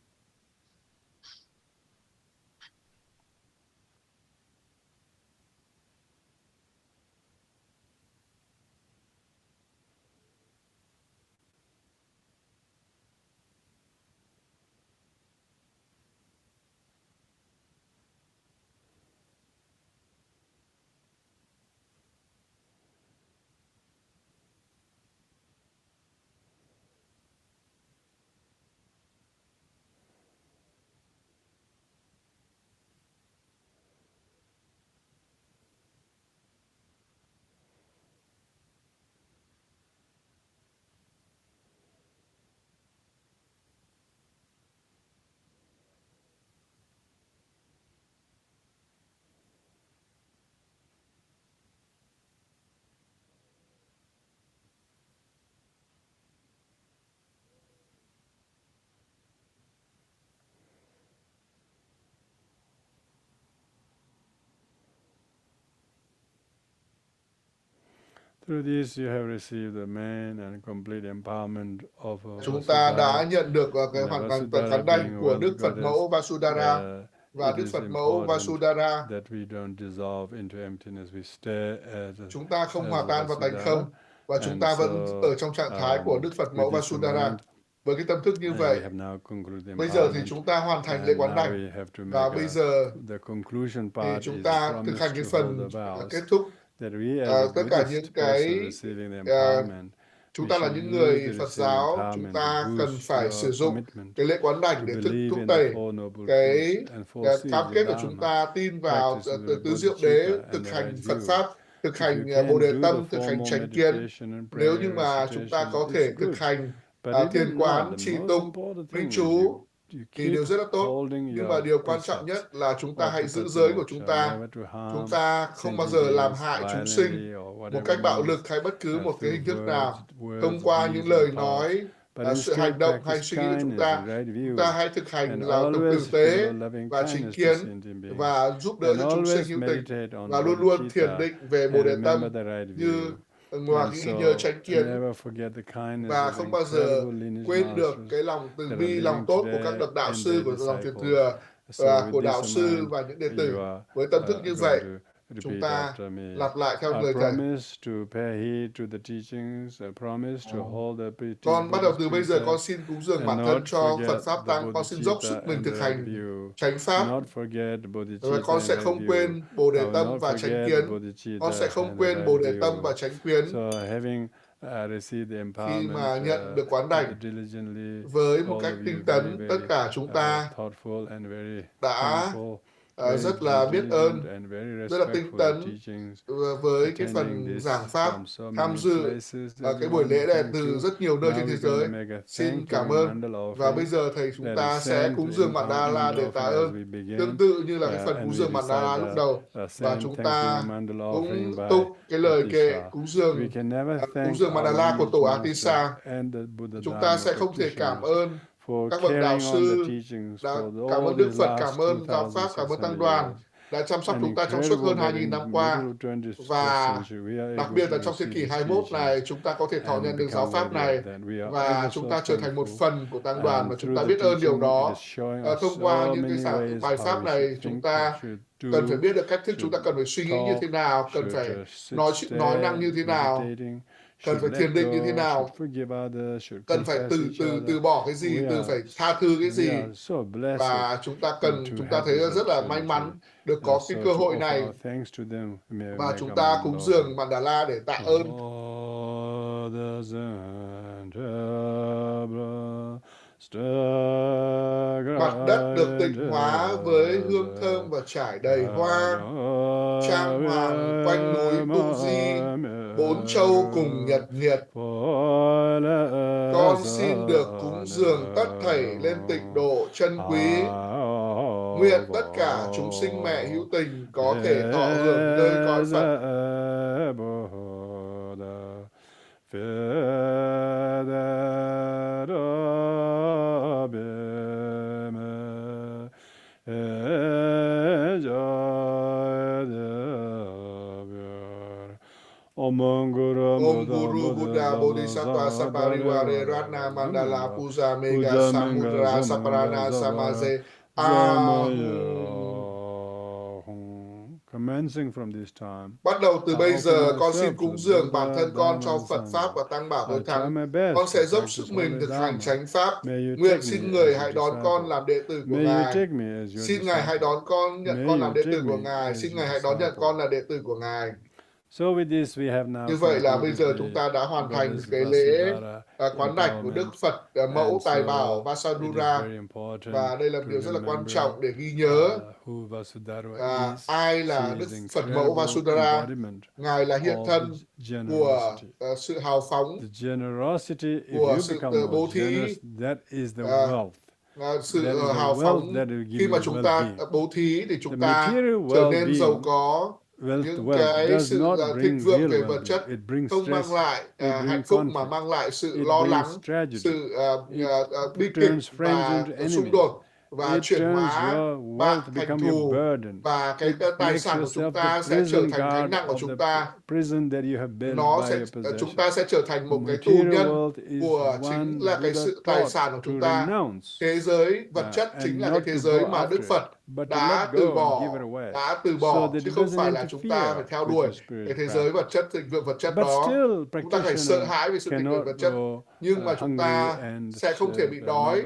Chúng ta đã nhận được cái hoàn toàn khán đảnh của Đức Phật mẫu VasuDhara, và Đức Phật mẫu VasuDhara. Chúng ta không hòa tan vào tánh không, và chúng ta vẫn ở trong trạng thái của Đức Phật mẫu VasuDhara. Với cái tâm thức như vậy, bây giờ thì chúng ta hoàn thành lễ quán đảnh, và bây giờ thì chúng ta thực hành cái phần kết thúc. Tất cả những cái chúng ta là những người Phật giáo, chúng ta cần phải sử dụng cái lễ quán đảnh để thúc đẩy cái cam kết của chúng ta tin vào tứ diệu đế, thực hành Phật pháp, thực hành Bồ Đề tâm, thực hành chánh kiến. Nếu như mà chúng ta có thể thực hành thiền quán, trì tụng, minh chú thì điều rất là tốt. Nhưng mà điều quan trọng nhất là chúng ta hãy giữ giới của chúng ta. Chúng ta không bao giờ làm hại chúng sinh một cách bạo lực hay bất cứ một cái hình thức nào thông qua những lời nói, sự hành động hay suy nghĩ của chúng ta. Chúng ta hãy thực hành là tâm tử tế và chính kiến và giúp đỡ cho chúng sinh hữu tình, và luôn luôn thiền định về Bồ Đề tâm như ngoài ghi nhớ chánh kiến, và không bao giờ quên được cái lòng từ bi, lòng tốt của các bậc đạo sư, của dòng truyền thừa và của đạo sư và những đệ tử. Với tâm thức như vậy, chúng ta lặp lại theo lời Thầy. Con bắt đầu từ bây giờ con xin cúng dường bản thân cho Phật Pháp Tăng. Con xin dốc sức mình thực hành chánh Pháp. Và con sẽ không quên Bồ Đề tâm và chánh kiến. Con sẽ không quên Bồ Đề tâm và chánh kiến. Khi mà nhận được quán đảnh với một cách tinh tấn, tất cả chúng ta đã rất là biết ơn, rất là tinh tấn với cái phần giảng pháp, tham dự cái buổi lễ này từ rất nhiều nơi trên thế giới. Xin cảm ơn. Và bây giờ Thầy chúng ta sẽ cúng dường Mandala để tạ ơn, tương tự như là cái phần cúng dường Mandala lúc đầu. Và chúng ta cũng tụng cái lời kệ cúng dường Mandala của Tổ Atisa. Chúng ta sẽ không thể cảm ơn các bậc đạo sư, cảm ơn Đức Phật, cảm ơn Giáo Pháp, cảm ơn Tăng đoàn đã chăm sóc chúng ta trong suốt hơn 2.000 năm qua. Và đặc biệt là trong thế kỷ 21 này, chúng ta có thể thọ nhận được Giáo Pháp này, và chúng ta trở thành một phần của Tăng đoàn, và chúng ta biết ơn điều đó. Thông qua những cái bài Pháp này, chúng ta cần phải biết được cách thức chúng ta cần phải suy nghĩ như thế nào, cần phải nói năng như thế nào, cần phải thiền định như thế nào, cần phải từ bỏ cái gì, phải tha thứ cái gì. Và chúng ta thấy rất là may mắn được có cái cơ hội này, và chúng ta cúng dường Mandala để tạ ơn. Mặt đất được tịnh hóa với hương thơm và trải đầy hoa, trang hoàng quanh núi Tu Di, 4 châu cùng nhật nhiệt. Con xin được cúng dường tất thảy lên tịnh độ chân quý. Nguyện tất cả chúng sinh mẹ hữu tình có thể thọ hưởng nơi cõi Phật. Om Guru Buddha Bodhisattva Saparivare Ratna Mandala Puja Mega Samudra Saparana Samaze Bắt đầu từ bây giờ, con xin cúng dường bản thân con cho Phật Pháp và Tăng Bảo Tối Thắng. Con sẽ dốc sức mình thực hành chánh Pháp. Nguyện xin người hãy đón con làm đệ tử của Ngài. Xin Ngài hãy đón con, nhận con làm đệ tử của Ngài. Xin Ngài hãy đón nhận con là đệ tử của Ngài. Như vậy là bây giờ chúng ta đã hoàn thành cái lễ quán đảnh của Đức Phật mẫu Tài Bảo VasuDhara, và đây là điều rất là quan trọng để ghi nhớ ai là Đức Phật mẫu VasuDhara. Ngài là hiện thân của sự hào phóng, của sự bố thí, sự hào phóng. Khi mà chúng ta bố thí thì chúng ta trở nên giàu có. Những cái sự thịnh vượng về vật chất không mang lại hạnh phúc, mà mang lại sự lo lắng, sự bi kịch và xung đột. và chuyển hóa bạn thành thù, và cái tài sản của chúng ta sẽ trở thành gánh nặng của chúng ta. Chúng ta sẽ trở thành một cái tù nhân của chính là cái sự tài sản của chúng ta. Thế giới vật chất chính là cái thế giới mà Đức Phật đã từ bỏ, chứ không phải là chúng ta phải theo đuổi cái thế giới vật chất, thịnh vượng vật chất đó. Chúng ta phải sợ hãi về sự thịnh vượng vật chất, nhưng mà chúng ta sẽ không thể bị đói,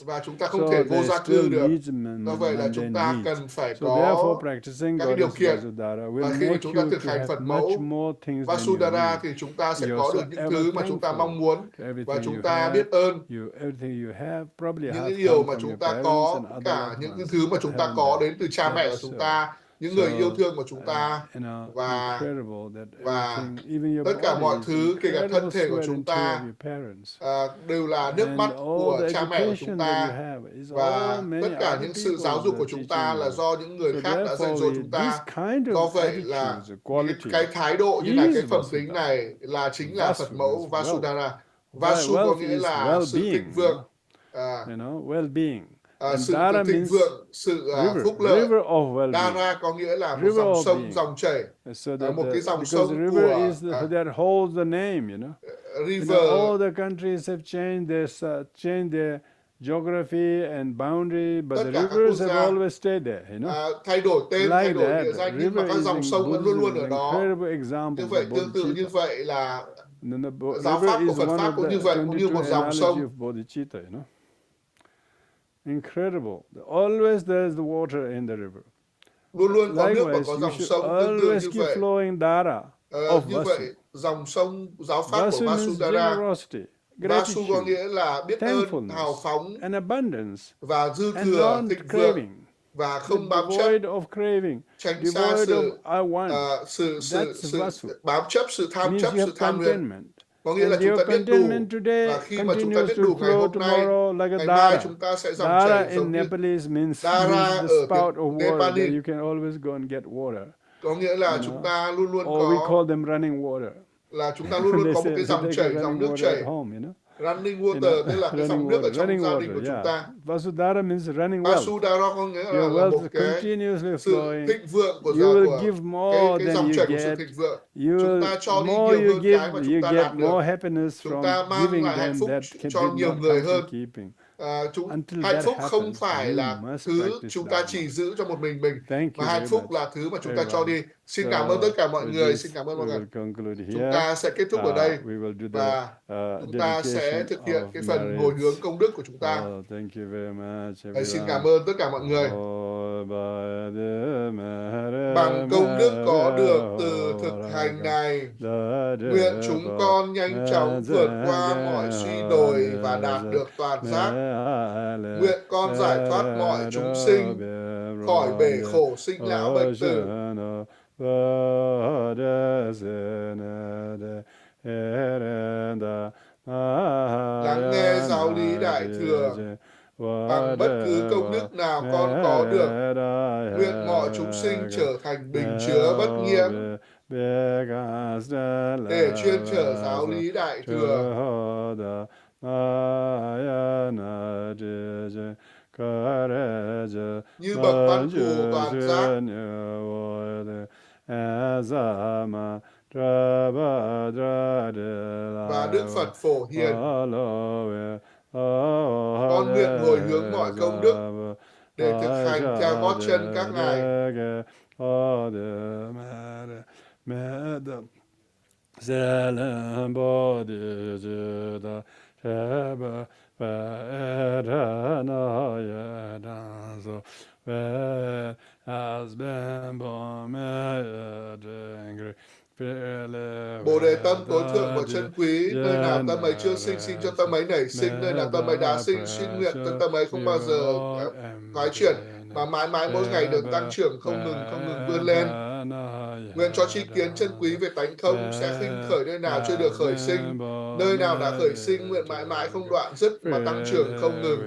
và chúng ta không thể vô gia cư được. Do vậy là chúng ta cần phải có các cái điều kiện. Và khi mà chúng ta thực hành Phật mẫu VasuDhara thì chúng ta sẽ có được những thứ mà chúng ta mong muốn, và chúng ta biết ơn những cái điều mà chúng ta có, cả những cái thứ mà chúng ta có đến từ cha mẹ của chúng ta, những người yêu thương của chúng ta, và tất cả mọi thứ, kể cả thân thể của chúng ta, đều là nước mắt của cha mẹ của chúng ta, và tất cả những sự giáo dục của chúng ta là do những người khác đã dạy dỗ chúng ta. Do vậy là cái thái độ như này, cái phẩm tính này là chính là Phật mẫu VasuDhara. Vasu có nghĩa là sự thịnh vượng, sự thịnh vượng, sự phúc lợi. Dhara có nghĩa là một dòng sông, dòng chảy, một cái dòng sông của river. All the countries have changed their geography and boundary, but the rivers have always stayed there, thay đổi tên, thay đổi địa danh, nhưng mà các dòng sông vẫn luôn luôn ở đó. Như vậy, tương tự như vậy là giáo pháp của Phật pháp cũng như vậy, cũng như một dòng sông. Incredible. Always there is the water in the river. Luôn luôn có nước và có dòng sông, tương tự như vậy. Như vậy, dòng sông giáo pháp của VasuDhara. Vasu có nghĩa là biết ơn, hào phóng, và dư thừa, thịnh vượng, và không bám chấp, tránh xa sự bám chấp, sự tham chấp, sự tham luyện. Có nghĩa là chúng ta biết đủ, và khi mà chúng ta biết đủ ngày hôm nay, ngày mai chúng ta sẽ dòng chảy giống như Dhara ở tiếng Nepali. Có nghĩa là chúng ta luôn luôn có, là chúng ta luôn luôn có một cái dòng chảy, dòng nước chảy. Running water tức là cái dòng nước ở trong gia đình của chúng ta. VasuDhara means running well. VasuDhara có nghĩa là một cái sự thịnh vượng của cái dòng chảy của sự thịnh vượng. Chúng ta cho đi nhiều hơn cái mà chúng ta đạt được. Chúng ta mang lại hạnh phúc cho nhiều người hơn. Hạnh phúc không phải là thứ chúng ta chỉ giữ cho một mình, mà hạnh phúc là thứ mà chúng ta cho đi. Xin cảm ơn tất cả mọi người, xin cảm ơn mọi người. Chúng ta sẽ kết thúc ở đây, và chúng ta sẽ thực hiện cái phần hồi hướng công đức của chúng ta. Xin cảm ơn tất cả mọi người. Bằng công đức có được từ thực hành này, nguyện chúng con nhanh chóng vượt qua mọi suy đồi và đạt được toàn giác. Nguyện con giải thoát mọi chúng sinh khỏi bể khổ sinh lão bệnh tử. Lắng nghe giáo lý đại thừa, bằng bất cứ công đức nào con có được, nguyện mọi chúng sinh trở thành bình chứa bất nhiễm, để chuyên trở giáo lý đại thừa. Như bậc văn thù toàn giác, và Đức Phật phổ hiền, con nguyện hồi hướng mọi công đức để thực hành theo gót chân các ngài. Bồ đề tâm tối thượng và chân quý, nơi nào tâm ấy chưa sinh, xin cho tâm ấy nảy sinh, nơi nào tâm ấy đã sinh, xin nguyện cho tâm ấy không bao giờ thoái chuyển, mà mãi mãi mỗi ngày được tăng trưởng không ngừng vươn lên. Nguyện cho tri kiến chân quý về tánh không sẽ khinh khởi nơi nào chưa được khởi sinh, nơi nào đã khởi sinh nguyện mãi mãi không đoạn dứt mà tăng trưởng không ngừng.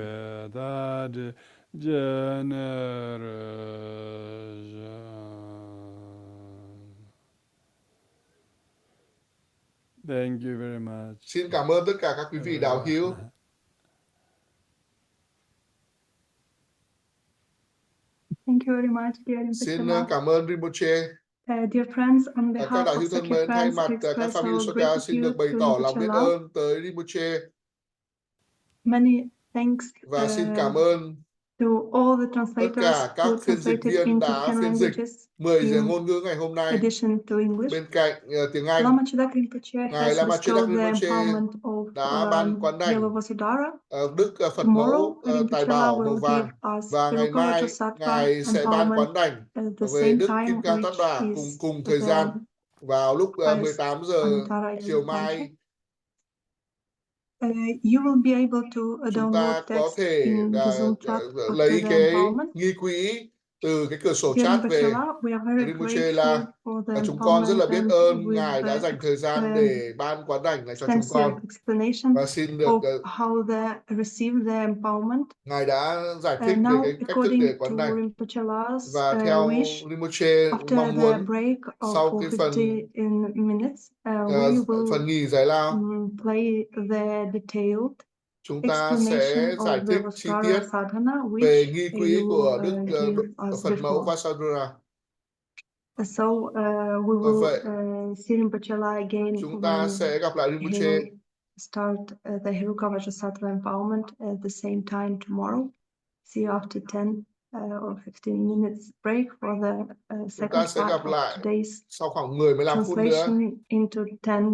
Thank you very much. Xin cảm ơn tất cả các quý vị đạo hữu. Thank you very much, dear Xin Rinpoche. cảm ơn Rinpoche. Dear friends, on Các behalf đại of hữu thân Sakya mến, thay friends, mặt we các express Pháp Hữu our Sota xin được gratitude bày to tỏ lòng Rinpoche biết Lam. ơn tới Rinpoche Many thanks và xin cảm ơn to all the tất translators cả các who phiên dịch translated viên into đã 10 phiên dịch languages 10 in ngôn ngữ ngày hôm nay. addition to English. Bên cạnh tiếng Anh, Lama Choedak Rinpoche Ngài has Lama Choedak bestowed the Rinpoche empowerment of đã ban quán đảnh Yellow VasuDhara. Đức Phật Tomorrow, mẫu Tài Rinpoche Bảo Lam màu will give vàng, us và ngày Hiruka mai Vajrasattva Ngài sẽ ban empowerment quán đảnh at the về same Đức time, Kim Cang Tát which Đà is cùng thời the gian vào lúc highest 18 giờ Anantara chiều in the country. mai. You will be able to Chúng download ta có text thể in the Zoom chat after lấy the cái empowerment. nghi quỹ từ cái cửa sổ Dear chat Rinpoche về La, we are very Rinpoche grateful La. for the Và chúng con rất là empowerment biết and ơn with Ngài đã dành thời gian the để ban quán đảnh này cho chúng extensive con. explanation Và xin được of how they receive the empowerment. Ngài đã giải thích về Now, cái cách thức according để to quán đảnh. Rinpoche La's Và theo wish, Rinpoche after mong the muốn, break sau for cái phần 15 minutes, we will nghỉ giải lao, play the detailed chúng ta sẽ explanation giải of the thích chi Vasudhara tiết sadhana, về which nghi quỹ của Đức gave us Phật mẫu before. VasuDhara. So we Và will vậy, see Rinpoche La again chúng ta when sẽ gặp lại he Rinpoche will start the Hiruka Vajrasattva empowerment at the same time tomorrow. See you after 10 or 15 minutes break for the chúng second ta sẽ part gặp of lại today's sau khoảng 10-15 phút nữa. translation into 10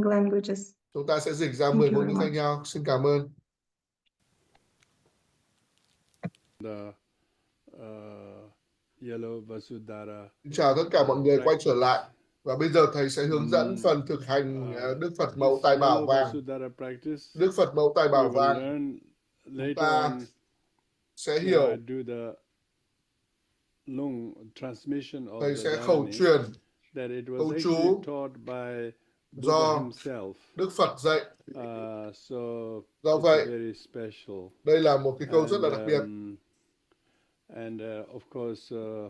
languages. Chúng ta sẽ dịch ra Thank 10 you ngôn very ngữ khác much. nhau. Xin cảm ơn. Yellow VasuDhara. Chào tất cả mọi người quay trở lại. Và bây giờ Thầy sẽ hướng dẫn phần thực hành Đức Phật mẫu Tài Bảo vàng. Đức Phật mẫu Tài Bảo vàng. Chúng ta sẽ hiểu. Thầy sẽ khẩu truyền câu chú do Đức Phật dạy. Do vậy, đây là một cái câu rất là đặc biệt.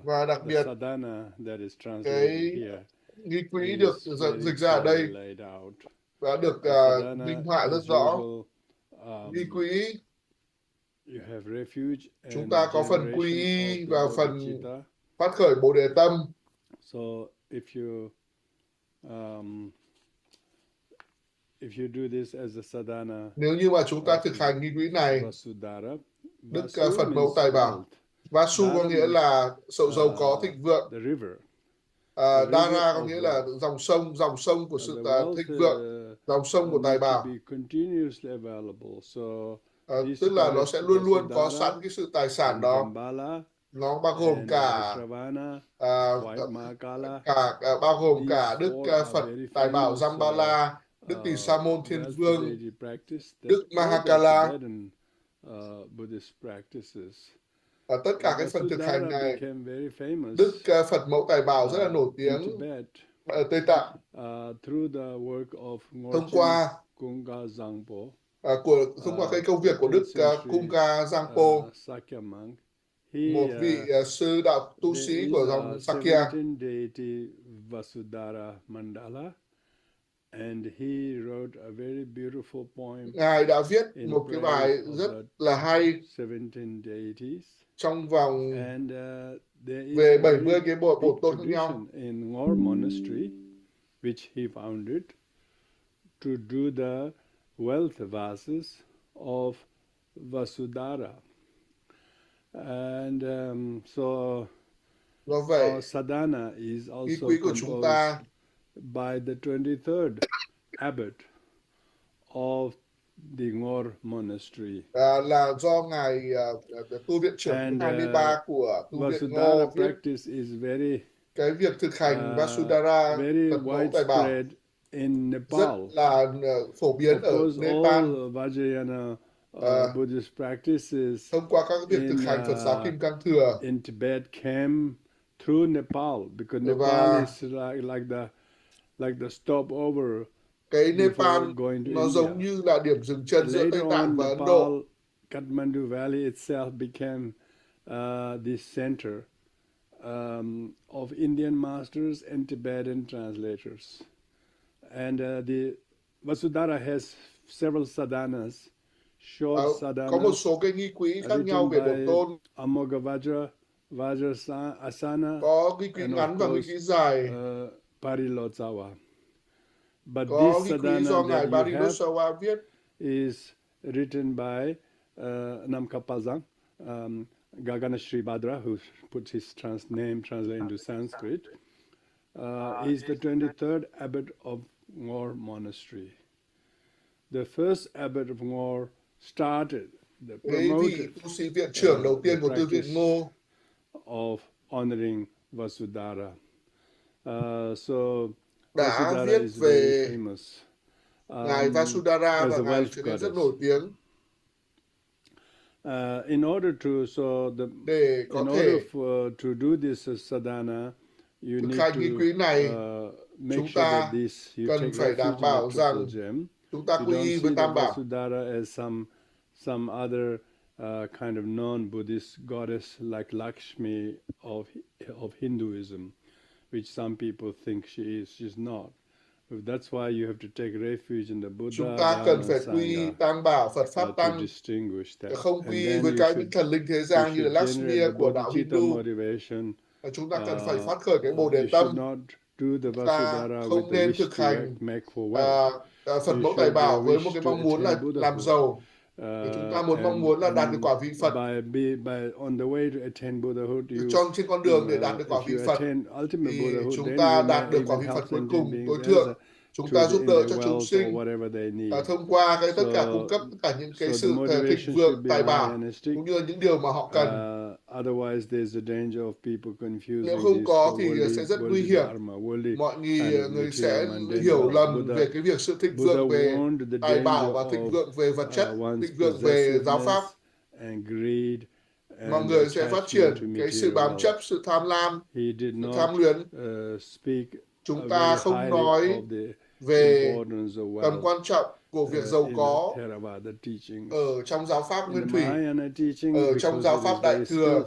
Và đặc biệt, cái nghi quỹ được dịch ra ở đây và được minh họa rất rõ. Nghi quỹ, chúng ta có phần quy y và phần phát khởi Bồ Đề Tâm. Nếu như mà chúng ta thực hành nghi quỹ này, Đức Phật mẫu Tài Bảo, Vasu có nghĩa là sự giàu có thịnh vượng, Dhara có nghĩa là dòng sông của sự thịnh vượng, dòng sông của Tài Bảo. Tức là nó sẽ luôn luôn có sẵn cái sự tài sản đó. Nó bao gồm bao gồm cả Đức Phật Tài Bảo Zambala, Đức Tỳ Sa Môn Thiên Vương, Đức Mahakala. Tất cả cái phần thực hành này, Đức Phật mẫu Tài Bảo rất là nổi tiếng ở Tây Tạng thông qua cái công việc của Đức Kunga Zangpo, một vị sư đạo tu sĩ của dòng Sakya. Ngài đã viết một cái bài rất là hay trong vòng về 70 cái bộ tôn khác nhau. To do the wealth vases of VasuDhara. And so our sadhana is also composed by the 23rd abbot of the Ngor Monastery. Là do ngài tu viện trưởng 23 của tu viện Ngor practice is very cái việc thực hành VasuDhara Phật mẫu Tài Bảo in Nepal. Rất là phổ biến ở Nepal. Buddhist practices thông qua các việc thực hành Phật giáo Kim Cang Thừa in Tibet came through Nepal, because Nepal is like the stopover. Cái Nepal nó giống như là điểm dừng chân giữa Tây Tạng và Ấn Độ. Kathmandu Valley itself became the center of Indian masters and Tibetan translators. And the VasuDhara has several sadhanas, short sadhanas, có một số cái nghi quỹ khác nhau về Bổn Tôn. Amoghavajra, Vajrasana, có ghi quỹ and ngắn of và ghi course quỹ dài. Parilotsawa. But Có this ghi quỹ sadhana do Ngài that you have Parilotsawa viết is written by Nam Kapazang, Gagana Shribhadra, who puts his name translated into Sanskrit. He's the 23rd abbot of Ngor Monastery. The first abbot of Ngor started the promoted tu sĩ viện trưởng đầu tiên của Tư viện Ngô of honoring VasuDhara. So đã VasuDhara viết is về very famous. Ngài VasuDhara as và a Ngài Welsh trở nên rất goddess. nổi tiếng. In order to Để có thể to do this sadhana, you thực need hành nghi quỹ này, make chúng sure ta that you cần take phải đảm refuge in bảo the triple rằng gem. chúng ta You quy don't y see với the Tam Bảo. VasuDhara as some other kind of non-Buddhist goddess like Lakshmi of Hinduism, which some people think she is. She's not. That's why you have to take refuge in the Buddha, Chúng ta cần Dharma, phải quy Sangha Tam Bảo, Phật Pháp to Tăng, distinguish that. không And quy then với you cái should, những thần linh thế you gian như là should Lakshmi generate the của đạo bodhicitta Hindu. motivation. Chúng ta cần phải phát khởi cái Bồ Đề You tâm. should not do the Chúng ta VasuDhara with không the nên wish thực to hành make for wealth. Phật You mẫu Tài should Bảo với một wish cái to mong muốn là attain làm Buddhahood. giàu. Chúng ta mong muốn là đạt được quả vị Phật. By on the way to attain Buddhahood, trên con đường để đạt được quả vị Phật, thì chúng ta đạt được quả vị Phật cuối cùng tối thượng. Chúng ta giúp đỡ cho chúng sinh thông qua tất cả cung cấp tất cả những cái sự thịnh vượng tài bảo cũng như những điều mà họ cần. Nếu không có thì sẽ rất nguy hiểm. Mọi người sẽ hiểu lầm về cái việc sự thịnh vượng về tài bảo và thịnh vượng về vật chất, thịnh vượng về giáo pháp. Mọi người sẽ phát triển cái sự bám chấp, sự tham lam, sự tham luyến. Chúng ta không nói về tầm quan trọng của việc giàu có ở trong giáo pháp Nguyên Thủy, ở trong giáo pháp Đại Thừa.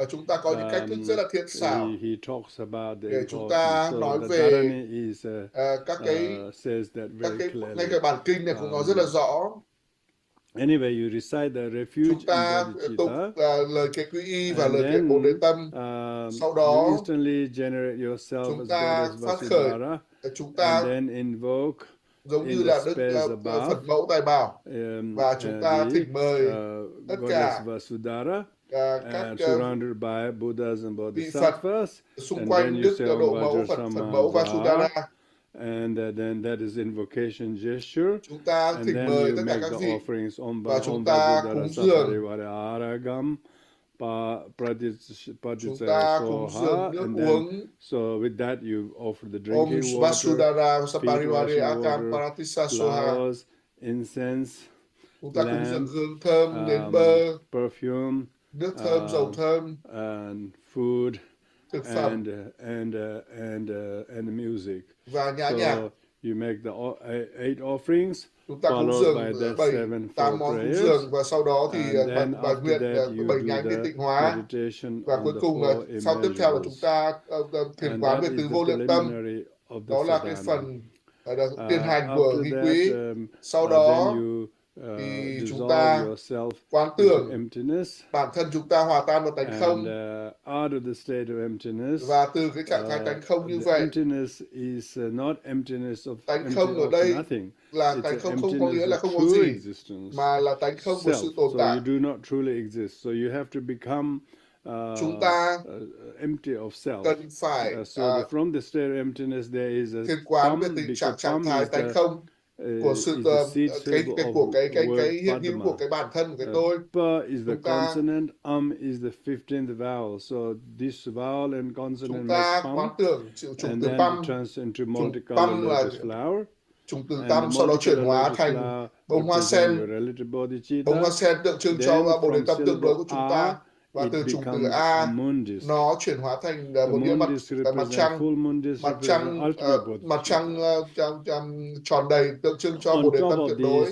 Chúng ta có những cách thức rất là thiện xảo để chúng ta nói về các cái ngay cả bản kinh này cũng nói rất là rõ. Anyway, you recite the refuge chúng ta tụng lời kệ quy y và lời kệ Bồ Đề tâm. Sau đó chúng ta phát khởi, chúng ta giống như là Phật mẫu Tài Bảo, và chúng ta thỉnh mời tất cả các vị Phật xung quanh Đức Độ Mẫu Phật mẫu VasuDhara. And then that is invocation gesture. Chúng ta thỉnh mời tất cả các vị và chúng ta cúng dường. Chúng ta cúng dường nước uống. So with that you offer the drinking water, Vasudhara Sapariware Akam Paratisa Soha, incense, chúng ta cúng dường hương thơm, nến bơ, perfume, nước thơm, dầu thơm, and food, thực phẩm, and music. Và nhạc. You make the 8 offerings, chúng ta cúng dường 8 món cúng dường, và sau đó thì bài nguyện 7 nhánh về tịnh hóa, và cuối cùng là sau tiếp theo là chúng ta thiền quán về tứ vô lượng tâm. Đó là cái phần tiền hành của nghi quỹ. Sau đó thì chúng ta quán tưởng bản thân chúng ta hòa tan vào tánh không, và từ cái trạng thái tánh không như vậy, tánh không ở đây là tánh không không có nghĩa là không có gì, mà là tánh không của sự tồn tại. Chúng ta cần phải thiền quán về tình trạng thái tánh không của sự cái hiện hữu của cái bản thân của cái tôi. Chúng ta quán tưởng chịu chủng từ pam, pam là chủng từ tam, sau đó chuyển hóa thành bông hoa sen. Bông hoa sen tượng trưng cho Bồ Đề tâm tương đối của chúng ta. Và từ chủng từ A nó chuyển hóa thành một đĩa mặt trăng tròn đầy tượng trưng cho Bồ Đề tâm tuyệt đối.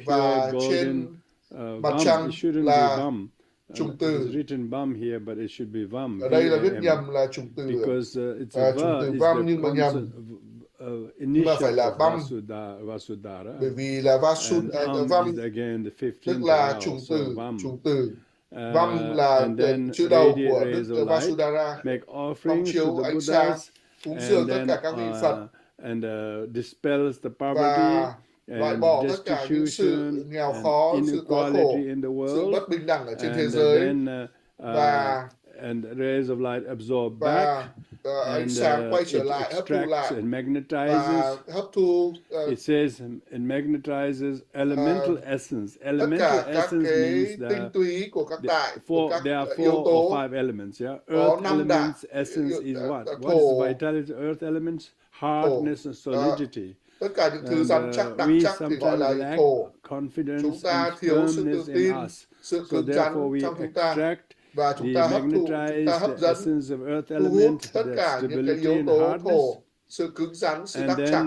Và trên mặt trăng là chủng từ, ở đây là viết nhầm là chủng từ vam nhưng mà nhầm, nhưng mà phải là băm, bởi vì là vam tức là chủng từ. Vam là chữ đầu của Đức VasuDhara, phóng chiếu ánh sáng, cúng dường tất cả các vị Phật, dispels the và poverty loại bỏ tất cả những sự nghèo khó, sự đói khổ, sự bất bình đẳng ở trên thế giới, và rays of light absorb back, ánh sáng quay trở lại, hấp thụ lại, and và hấp thu. It says it magnetizes elemental essence. Tất Elemental cả các essence cái means tinh túy của các đại, của các there are yếu 4 tố. or 5 elements. Yeah, Có earth 5 đại. elements essence is what? Thổ, What is the vitality of earth elements? Hardness and solidity. Tất cả những thứ rắn chắc, đặc chắc thì gọi là thổ. Chúng ta thiếu sự tự tin, sự cứng rắn trong chúng ta, và chúng ta hấp dẫn, thu hút tất cả những cái yếu tố thổ, sự cứng rắn, sự đắc chắc.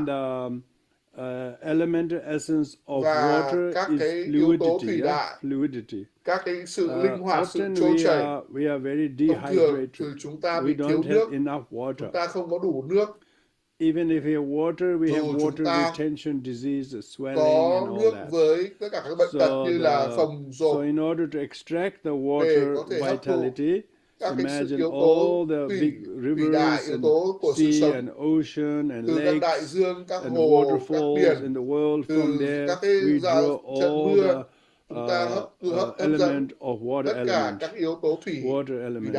Elemental essence of và water các is cái yếu tố thủy fluidity. đại, Fluidity. Các cái sự linh hoạt, sự Often trôi chảy. we are very Thông thường thì dehydrated. chúng ta We bị thiếu don't nước, have enough water. chúng ta không có đủ nước. Even if we have water, we have Dù water retention disease, swelling có and all nước that. với tất cả các bệnh tật như là phồng rộp. So in order to extract the water vitality, imagine all the big rivers and sea and ocean and lakes and waterfalls in the world. From there, we draw all the element of water element. Water element.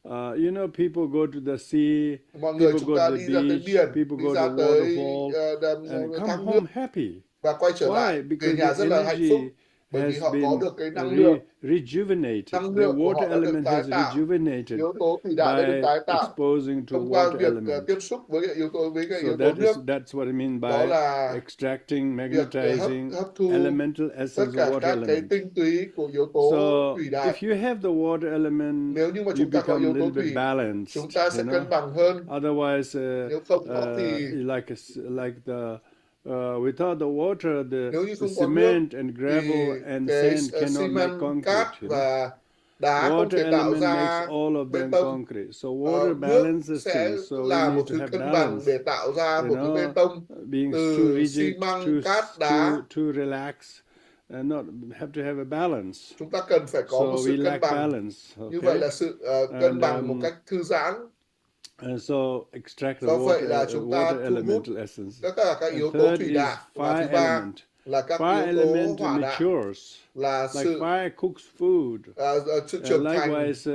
You know, people go to the sea, people go to the beach, people go to the waterfall and come home happy. Và quay trở lại về nhà rất là hạnh phúc, bởi vì họ có được cái năng lượng rejuvenated. The water element has rejuvenated by exposing to water element. Tiếp xúc với yếu tố that's what I mean by extracting, magnetizing elemental essence of water element. Tinh túy của yếu tố thủy đại. If you have the water element, nếu như mà you become a little bit balanced. Chúng ta sẽ cân bằng hơn. Otherwise, nếu không có thì like the without the water, the cement and gravel and sand cannot make concrete. Đá water không thể tạo element ra makes all of them concrete. So water balances things. So là we một need thứ to have cân bằng balance. để tạo ra một thứ bê tông being từ too rigid, xi măng, cát, đá. too relax, and not have to have a balance. Chúng ta cần phải có một sự cân bằng. Balance. Okay? Như vậy là sự cân bằng một cách thư giãn. And so extract the water elemental essence. Tất cả các yếu tố thủy đại. Và thứ ba là các yếu tố hỏa đại, là like fire cooks food. Sự trưởng thành. Likewise,